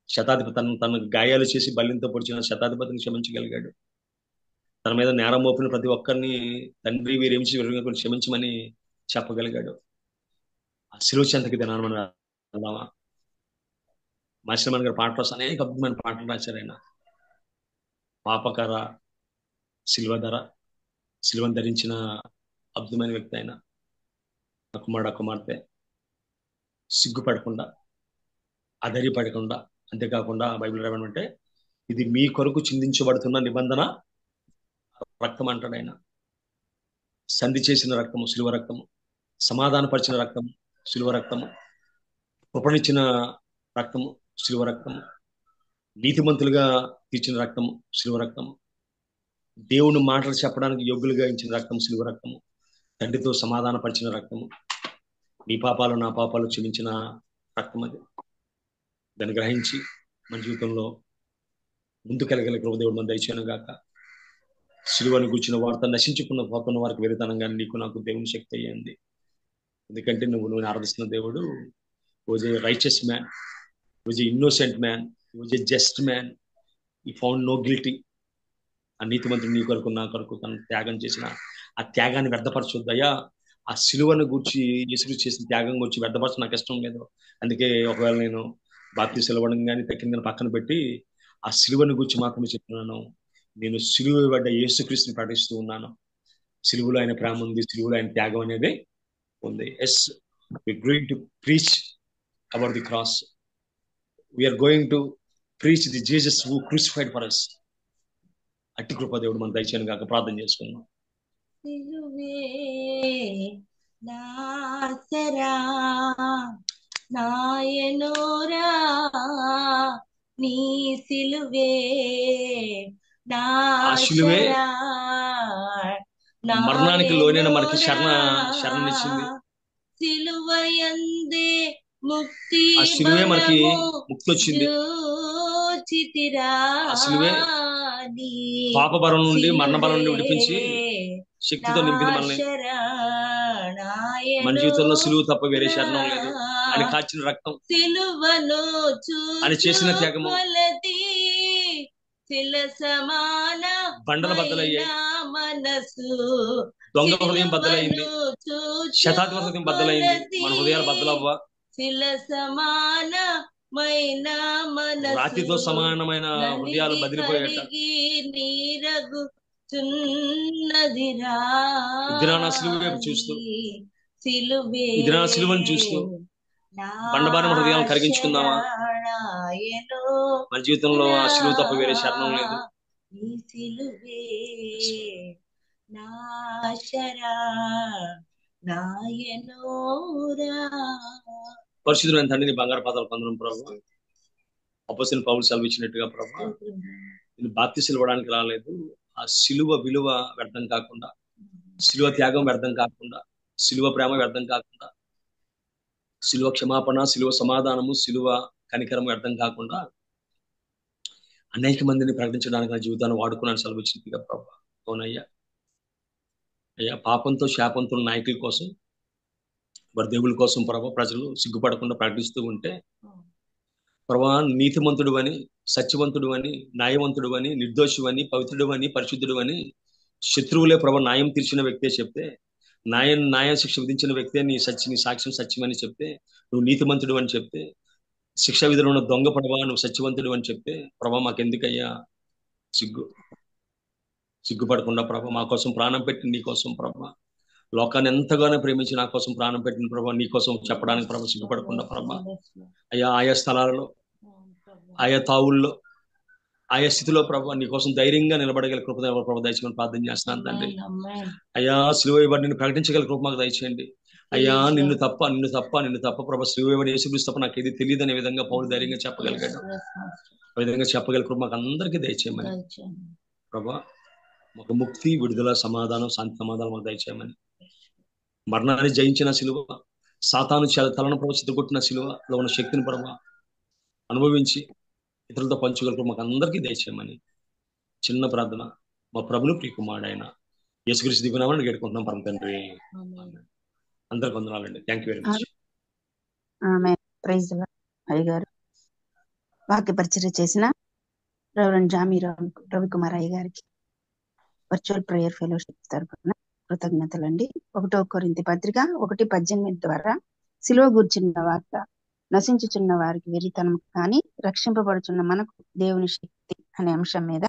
Speaker 1: శతాధిపతి తన గాయాలు చేసి బల్యంతో పొడిచిన శతాధిపతిని క్షమించగలిగాడు. తన మీద నేరం మోపిన ప్రతి ఒక్కరిని తండ్రి వీరేమించి వీరిని క్షమించమని చెప్పగలిగాడు. ఆ సిలువ చెంతకి దినాన్ని మనం వెళ్దామా? మాస్టర్ గారు పాటలు రాసి అనేక అద్భుతమైన పాటలు రాశారు ఆయన. పాపకర సిలువ ధర, సిలువను ధరించిన అద్భుతమైన వ్యక్తి ఆయన. ఆ కుమారుడు ఆ కుమార్తె సిగ్గుపడకుండా, అధైర్యపడకుండా, అంతేకాకుండా బైబిల్ రాయమంటే ఇది మీ కొరకు చిందించబడుతున్న నిబంధన రక్తం అంటాడు ఆయన. సంధి చేసిన రక్తము సిలువ రక్తము, సమాధానపరిచిన రక్తము సిలువ రక్తము, కృపణిచ్చిన రక్తము సిలువ రక్తము, నీతిమంతులుగా తీర్చిన రక్తము సిలువ రక్తము, దేవుని మాటలు చెప్పడానికి యోగ్యులుగా ఇచ్చిన రక్తం సిలువ రక్తము, తండ్రితో సమాధానపరిచిన రక్తము, నీ పాపాలు నా పాపాలు క్షమించిన రక్తం అది. దాన్ని గ్రహించి మన జీవితంలో ముందుకెళ్ళగల కృప దేవుడు మన దయచేయను గాక. సిలువను గుర్చిన వార్త నశించుకున్న పోతున్న వారికి వెరితనంగా నీకు నాకు దేవుని శక్తి అయ్యింది. ఎందుకంటే నువ్వు ఆరాధిస్తున్న దేవుడు was a righteous man, was a innocent man, was a just man, ఈ ఫౌండ్ నో గిల్టీ. ఆ నీతిమంతుడు నీ కొరకు నా కొరకు తను త్యాగం చేసిన ఆ త్యాగాన్ని వ్యర్థపరచొద్దయ్యా. ఆ సిలువను గూర్చి యేసుక్రీస్తు చేసిన త్యాగం గురించి వ్యర్థపరచ నాకు ఇష్టం లేదు. అందుకే ఒకవేళ నేను బాప్తీసం ఇవ్వడం కానీ తక్కిన పక్కన పెట్టి ఆ సిలువను గూర్చి మాత్రమే చెప్తున్నాను. నేను సిలువ పడ్డ యేసుక్రీస్తుని ప్రకటిస్తూ ఉన్నాను. సిలువలో ఆయన ప్రేమ ఉంది, సిలువలో ఆయన త్యాగం అనేది ఉంది. Yes, we going to preach about the cross. We are going to preach the Jesus who crucified for us. అట్టి కృప దేవుడు మన దయచేయను గాక. ప్రార్థన చేసుకుందాం.
Speaker 2: సిలువే నాసరా నాయనోరా నీ సిలువే
Speaker 1: ఆ సిలువే
Speaker 2: నాసరా
Speaker 1: మరణానికి లోనైన మనకి శరణనిచ్చింది.
Speaker 2: సిలువయందే ముక్తి
Speaker 1: ఆ సిలువే మనకి ముక్తి వచ్చింది. ఆ సిలువే పాప బలం నుండి మరణ బలం నుండి విడిపించి శక్తితో నింపింది మనల్ని. మన జీవితంలో సిలువ తప్ప వేరే శరణం లేదు. ఆయన కాచిన రక్తం, ఆయన చేసిన త్యాగము బండల బద్దలయ్యాయి, దొంగ హృదయం బద్దలైంది, శతాధిపతి హృదయం బద్దలైంది. మన హృదయాలు బద్దలవ్వ. రాతితో సమానమైన హృదయాలు బదిలిపోయాట. ఇదిరానా సిలువను చూస్తూ బండబారిన హృదయాలను కరిగించుకుందామా? మన జీవితంలో ఆ సిలువ తప్ప వేరే శరణం లేదు. పరిశుద్ధులైన తండ్రి, నీ బంగారు పాదాలు పొందడం ప్రభు. అపోస్తలుడైన పౌలు సెలవిచ్చినట్టుగా ప్రభు, నేను బాప్తిస్మం ఇవ్వడానికి రాలేదు. ఆ సిలువ విలువ వ్యర్థం కాకుండా, సిలువ త్యాగం వ్యర్థం కాకుండా, సిలువ ప్రేమ వ్యర్థం కాకుండా, సిలువ క్షమాపణ, సిలువ సమాధానము, సిలువ కనికరము వ్యర్థం కాకుండా అనేక మందిని ప్రకటించడానికి నా జీవితాన్ని వాడుకున్నాను సెలవిచ్చినట్టుగా ప్రభు. అవునయ్యా. అయ్యా, పాపంతో శాపంతో నాయకుల కోసం, వారి దేవుళ్ళ కోసం ప్రభు ప్రజలు సిగ్గుపడకుండా ప్రకటిస్తూ ఉంటే ప్రభా, నీతిమంతుడు అని, సత్యవంతుడు అని, న్యాయవంతుడు అని, నిర్దోషి అని, పవిత్రుడు అని, పరిశుద్ధుడు అని శత్రువులే ప్రభు న్యాయం తీర్చిన వ్యక్తే చెప్తే, న్యాయ శిక్ష విధించిన వ్యక్తే నీ సాక్ష్యం సత్యమని చెప్తే, నువ్వు నీతిమంతుడు అని చెప్తే, శిక్ష విధిలో ఉన్న దొంగ ప్రభా నువ్వు సత్యవంతుడు అని చెప్తే ప్రభా మాకెందుకయ్యా సిగ్గుపడకుండా ప్రభా మా కోసం ప్రాణం పెట్టి నీ కోసం ప్రభా, లోకాన్ని ఎంతగానో ప్రేమించి నా కోసం ప్రాణం పెట్టిన ప్రభా నీ కోసం చెప్పడానికి ప్రభా సిగ్గుపడకుండా ప్రభా అయ్యా, ఆయా స్థలాలలో, ఆయా తావుల్లో, ఆయా స్థితిలో ప్రభా నీ కోసం ధైర్యంగా నిలబడగల కృప ప్రభా దయచేయమని ప్రార్థన చేస్తున్నాను తండ్రి. అయ్యా, సిలువ ఇవ్వబడి నిన్ను ప్రకటించగల కృప మాకు దయచేయండి అయ్యా. నిన్ను తప్ప ప్రభా సిలువ ఇవ్వబడి యేసుక్రీస్తు తప్ప నాకు ఏది తెలియదు అనే విధంగా పౌలు ధైర్యంగా చెప్పగలిగాడు. ఆ విధంగా చెప్పగల కృప మాకు అందరికీ దయచేయమని ప్రభా, మాకు ముక్తి, విడుదల, సమాధానం, శాంతి సమాధానం మాకు దయచేయమని, మరణాన్ని జయించిన సిలువ, సాతాను తలను ప్రభు చిత్తగొట్టిన సిలువలో ఉన్న శక్తిని ప్రభా అనుభవించి ఇతరులతో పంచుగల మాకు అందరికీ దయచేయమని చిన్న ప్రార్థన మా ప్రభును ప్రియకుమారుడైన యేసుక్రీస్తు దివ్యనామమున వేడుకుంటున్నాం పరమ తండ్రి. అందరికి వందనాలండి. Thank you very much.
Speaker 3: Amen. Praise the Lord. అయ్యగారు వాక్య పరిచర్య చేసిన రెవరెండ్ జామీ రవికుమార్ అయ్య గారికి వర్చువల్ ప్రేయర్ ఫెలోషిప్ తరపున కృతజ్ఞతలండి. 1 కొరింథీ పత్రిక 1:18 ద్వారా సిలువ గూర్చిన వార్త నశించుచున్న వారికి వెరితనం కానీ రక్షింపబడుచున్న మనకు దేవుని శక్తి అనే అంశం మీద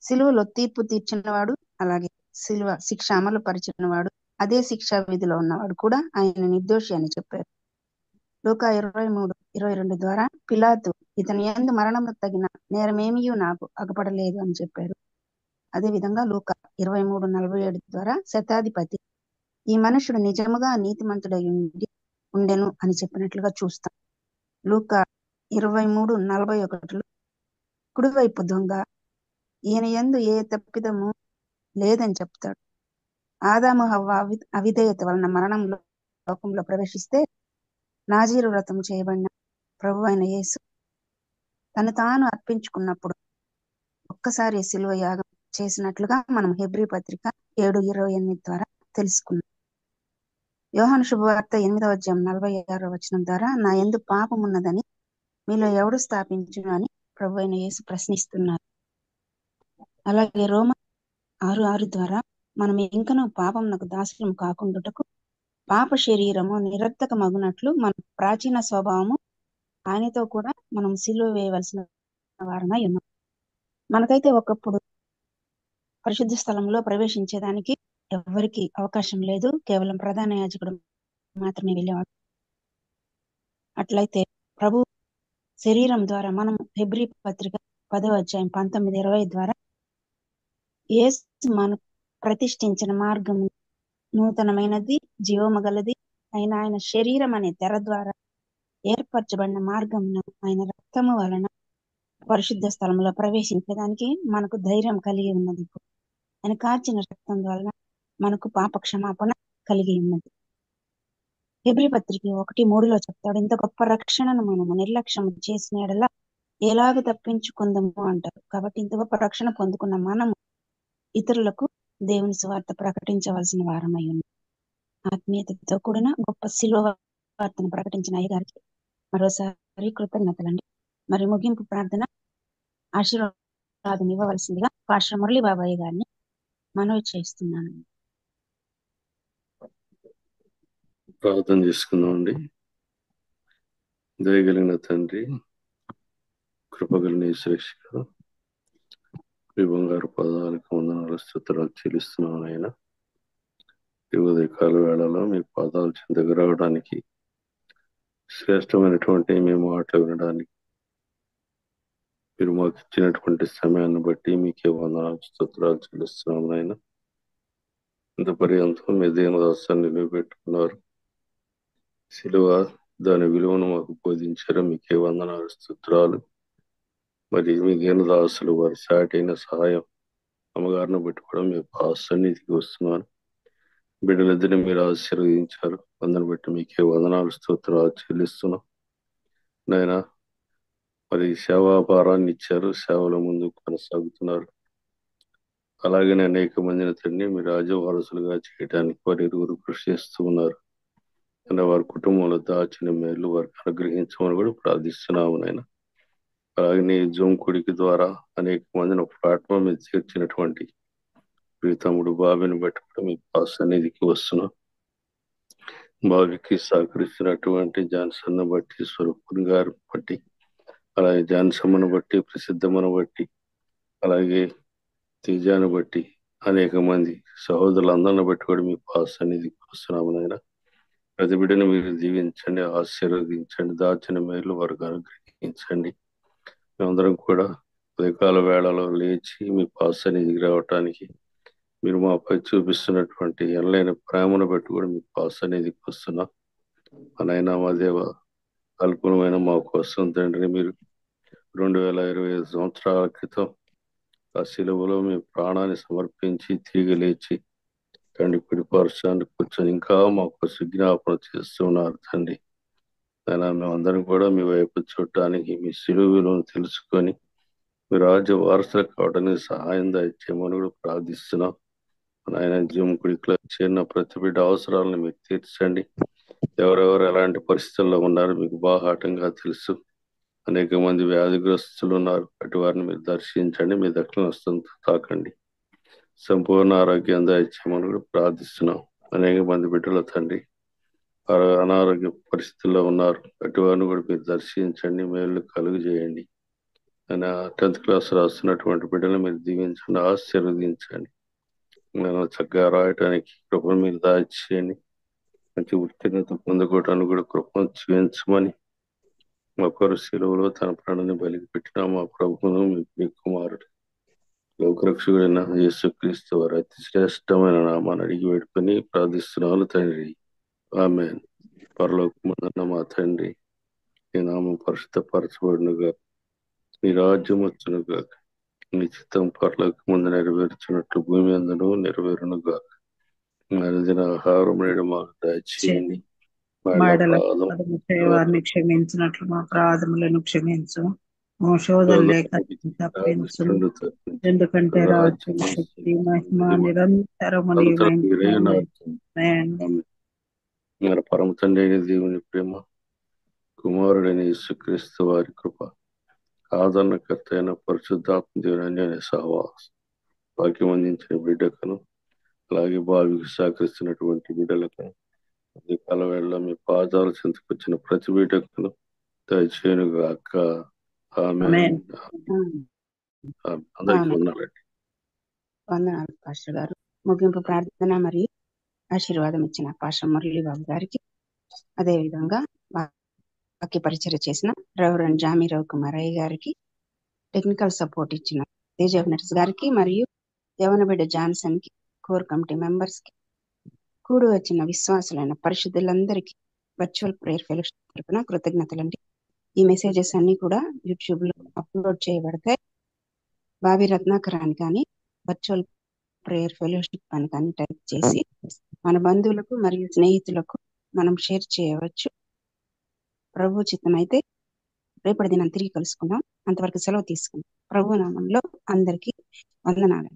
Speaker 3: సిలువలో తీర్పు తీర్చినవాడు, అలాగే సిలువ శిక్ష అమలు పరిచినవాడు, అదే శిక్షా విధిలో ఉన్నవాడు కూడా ఆయన నిర్దోషి అని చెప్పారు. లూకా 23:22 ద్వారా పిలాతు ఇతని యందు మరణముకు తగిన నేరమేమియూ నాకు అగపడలేదు అని చెప్పారు. అదే విధంగా లూకా 23:47 ద్వారా శతాధిపతి ఈ మనుషుడు నిజముగా నీతిమంతుడై ఉండెను అని చెప్పినట్లుగా చూస్తాం. లూకా 23:41 కుడివైపు దొంగ ఈయన యందు ఏ తప్పిదము లేదని చెప్తాడు. ఆదాము హవ్వ అవిధేయత వలన మరణంలో లోకంలో ప్రవేశిస్తే నాజీరు వ్రతం చేయబడిన ప్రభు అయిన యేసు తను తాను అర్పించుకున్నప్పుడు ఒక్కసారి సిలువ యాగం చేసినట్లుగా మనం హెబ్రీ పత్రిక 7:28 ద్వారా తెలుసుకున్నాం. యోహాను శుభవార్త 8:46 ద్వారా నా యందు పాపం ఉన్నదని మీలో ఎవడు స్థాపించును అని ప్రభు అయిన యేసు ప్రశ్నిస్తున్నారు. అలాగే రోమా 6:6 ద్వారా మనం ఇంకనూ పాపమునకు దాసులం కాకుండాటకు పాప శరీరము నిరర్థక మగునట్లు మన ప్రాచీన స్వభావము ఆయనతో కూడా మనం సిలువ వేయవలసిన వారమై ఉన్నాం. మనకైతే ఒకప్పుడు పరిశుద్ధ స్థలంలో ప్రవేశించేదానికి ఎవరికి అవకాశం లేదు, కేవలం ప్రధాన యాజకుడు మాత్రమే వెళ్ళేవాడు. అట్లయితే ప్రభు శరీరం ద్వారా మనం హెబ్రీ పత్రిక 10వ అధ్యాయం 19-20 ద్వారా యేసు మనకు ప్రతిష్ఠించిన మార్గం నూతనమైనది, జీవము గలది అయిన ఆయన శరీరం అనే తెర ద్వారా ఏర్పరచబడిన మార్గమున ఆయన రక్తము వలన పరిశుద్ధ స్థలంలో ప్రవేశించడానికి మనకు ధైర్యం కలిగి ఉన్నది. ఆయన కార్చిన రక్తం వలన మనకు పాప క్షమాపణ కలిగి ఉన్నది. హెబ్రీ పత్రిక 1:3 చెప్తాడు, ఇంత గొప్ప రక్షణను మనము నిర్లక్ష్యం చేసిన యెడల ఎలాగ తప్పించుకుందాము అంటారు. కాబట్టి ఇంత గొప్ప రక్షణ పొందుకున్న మనము ఇతరులకు దేవుని సువార్త ప్రకటించవలసిన వారమై ఉన్నాం. ఆత్మీయతతో కూడిన గొప్ప శిలువ వార్తను ప్రకటించిన అయ్యగారికి మరోసారి కృతజ్ఞతలండి. మరి ముగింపు ప్రార్థన ఆశీర్వాదం ఇవ్వవలసిందిగా పాస్టర్ మురళీ బాబాయ్ గారిని మనవి చేస్తున్నాను.
Speaker 4: ప్రార్థన చేసుకుందామండి. దయగలిగిన తండ్రి, కృపగలిగిన యేసురక్షక, మీ బంగారు పాదాలకు వందనాలు స్తుతులు చెల్లిస్తున్నాను. ఆయన ఈ ఉదయకాల వేళలో మీ పాదాలు చెంతకు రావడానికి, శ్రేష్టమైనటువంటి మీ మాటలు వినడానికి మీరు మాకు ఇచ్చినటువంటి సమయాన్ని బట్టి మీకే వందనాలు స్తుతులు చెల్లిస్తున్నాము. ఆయన ఇంత పర్యంతం మీ దీనదాసాన్ని నిలబెట్టుకున్నారు. శిలువ దాని విలువను మాకు బోధించారు. మీకే వందనాలు స్తుతులు. మరి మీ దీనదాసులు వారి సాటైన సహాయం అమ్మగారిని బట్టి కూడా మీ సన్నిధికి వస్తున్నాను. బిడ్డలిద్దరిని మీరు ఆశీర్వదించారు. అందరిని బట్టి మీకే వందనాలు స్తోత్రాలు చెల్లిస్తున్నాం. నాయన మరి సేవాభారాన్ని ఇచ్చారు, సేవల ముందు కొనసాగుతున్నారు. అలాగే అనేక మందిని తండ్రి మీ రాజవారసులుగా చేయడానికి వారి ఇరువురు కృషి చేస్తూ ఉన్నారు. వారి కుటుంబంలో దాచిన మేలు వారికి అనుగ్రహించమని కూడా ప్రార్థిస్తున్నాము. నాయన అలాగే నీ జూమ్ కుడికి ద్వారా అనేక మందిని ప్లాట్ఫామ్ మీద చేర్చినటువంటి ప్రీతముడు బాబిని బట్టి కూడా మీ సన్నిధికి వస్తున్నాం. బాబికి సహకరిస్తున్నటువంటి జాన్సన్ బట్టి, స్వరూపుని గారు బట్టి, అలాగే జాన్సమ్మను బట్టి, ప్రసిద్ధమ్మను బట్టి, అలాగే తేజాను బట్టి అనేక మంది సహోదరులందరిని బట్టి కూడా మీ సన్నిధికి వస్తున్నాము. నాయన ప్రతి బిడ్డను మీరు దీవించండి, ఆశీర్వదించండి, దాచిన మేలు వారికి అనుగ్రహించండి. మేమందరం కూడా ఉదయకాల వేళలో లేచి మీ సన్నిధికి రావటానికి మీరు మాపై చూపిస్తున్నటువంటి ఎనలేని ప్రేమను బట్టి కూడా మీ సన్నిధికి వస్తున్నాం. అనైనా మా దేవ, అల్పులమైన మా కోసం తండ్రి మీరు 2025 సంవత్సరాల క్రితం ఆ శిలువలో మీ ప్రాణాన్ని సమర్పించి తిరిగి లేచి తండ్రి కుడిపార్శ్వాన్ని కూర్చొని ఇంకా మా కోసం జ్ఞాపన చేస్తున్నారు. తండ్రి అయినా మేమందరం కూడా మీ వైపు చూడటానికి, మీ శిలువలను తెలుసుకొని మీ రాజ్య వారసులు కావడానికి సహాయం దయచేయమని కూడా ప్రార్థిస్తున్నాం. ఆయన జీవం కుడిలో చేరిన ప్రతి బిడ్డ అవసరాలను మీరు తీర్చండి. ఎవరెవరు ఎలాంటి పరిస్థితుల్లో ఉన్నారో మీకు బాహాటంగా తెలుసు. అనేక మంది వ్యాధిగ్రస్తులు ఉన్నారు. అటు వారిని మీరు దర్శించండి, మీ దక్షిణ హస్తంతో తాకండి, సంపూర్ణ ఆరోగ్యం దయచేయమని కూడా ప్రార్థిస్తున్నాం. అనేక మంది బిడ్డల తండ్రి అనారోగ్య పరిస్థితుల్లో ఉన్నారు. అటు వారిని కూడా మీరు దర్శించండి, మేలు కలుగు చేయండి. ఆయన 10th క్లాస్ రాస్తున్నటువంటి బిడ్డలు మీరు దీవించండి, ఆశీర్వదించండి. నేను చక్కగా రాయటానికి కృపను మీరు దాచేయండి. మంచి ఉత్తీర్ణత పొందుకోవటానికి కూడా కృపను చూపించమని మా కొరకు శిలువలో తన ప్రాణాన్ని బలికి పెట్టిన మా ప్రభువును మీ కుమారుడు లోకరక్షకుడైన యేసుక్రీస్తు వారి అతి శ్రేష్టమైన నామాన్ని అడిగి పెట్టుకుని ప్రార్థిస్తున్నాను తండ్రి, ఆమేన్. పరలోకమందున్న మా తండ్రి, నీ నామం పరిశుద్ధపరచబడునుగా, నీ రాజ్యం వచ్చునుగా, నీ చిత్తం పరలోకమందు నెరవేర్చినట్లు భూమి అందును నెరవేరునుగా. అనుదిన ఆహారం నేడు మాకు దయచేయండి.
Speaker 5: వారిని క్షమించినట్లు మా అపరాధములను క్షమించు, మా శోధన లేక తప్పించు. ఎందుకంటే రాజ్యం, శక్తి, మహిమ నిరంతరము
Speaker 4: మన పరమ తండ్రి అయిన దేవుని ప్రేమ, కుమారుడైన యేసుక్రీస్తు వారి కృప, ఆదరణకర్త అయిన పరిశుద్ధాత్మ దేవుని అన్యోన్య సహవాసం, వాక్యం అందించిన బిడ్డకును అలాగే బావికి సహకరిస్తున్నటువంటి బిడ్డలకు ఈ కాల వేళ మీ పాదాలు చెంతకొచ్చిన ప్రతి బిడ్డకును దయచేయునుగాక. ఆమేన్. అందరికీ వందనాలండి.
Speaker 3: వందనాలు పాస్టర్ గారు. ముగింపు ప్రార్థన మరియు ఆశీర్వాదం ఇచ్చిన పాస్టర్ మురళీ బాబు గారికి, అదే విధంగా వాక్య పరిచయం చేసిన రెవరెండ్ జామీరావు కుమారయ్య గారికి, టెక్నికల్ సపోర్ట్ ఇచ్చిన తేజ నర్స్ గారికి మరియు యవనబిడ్డ జాన్సన్ కి, కోర్ కమిటీ మెంబర్స్ కి, కూడి వచ్చిన విశ్వాసులైన పరిశుద్ధులందరికీ వర్చువల్ ప్రేయర్ ఫెలోషిప్ తరపున కృతజ్ఞతలండి. ఈ మెసేజెస్ అన్ని కూడా యూట్యూబ్ లో అప్లోడ్ చేయబడతాయి. బావి రత్నాకర్ అని కానీ వర్చువల్ ప్రేయర్ ఫెలోషిప్ అని కానీ టైప్ చేసి మన బంధువులకు మరియు స్నేహితులకు మనం షేర్ చేయవచ్చు. ప్రభు చిత్తమైతే రేపటి దినం తిరిగి కలుసుకుందాం. అంతవరకు సెలవు తీసుకుందాం. ప్రభు నామంలో అందరికీ వందనాలు.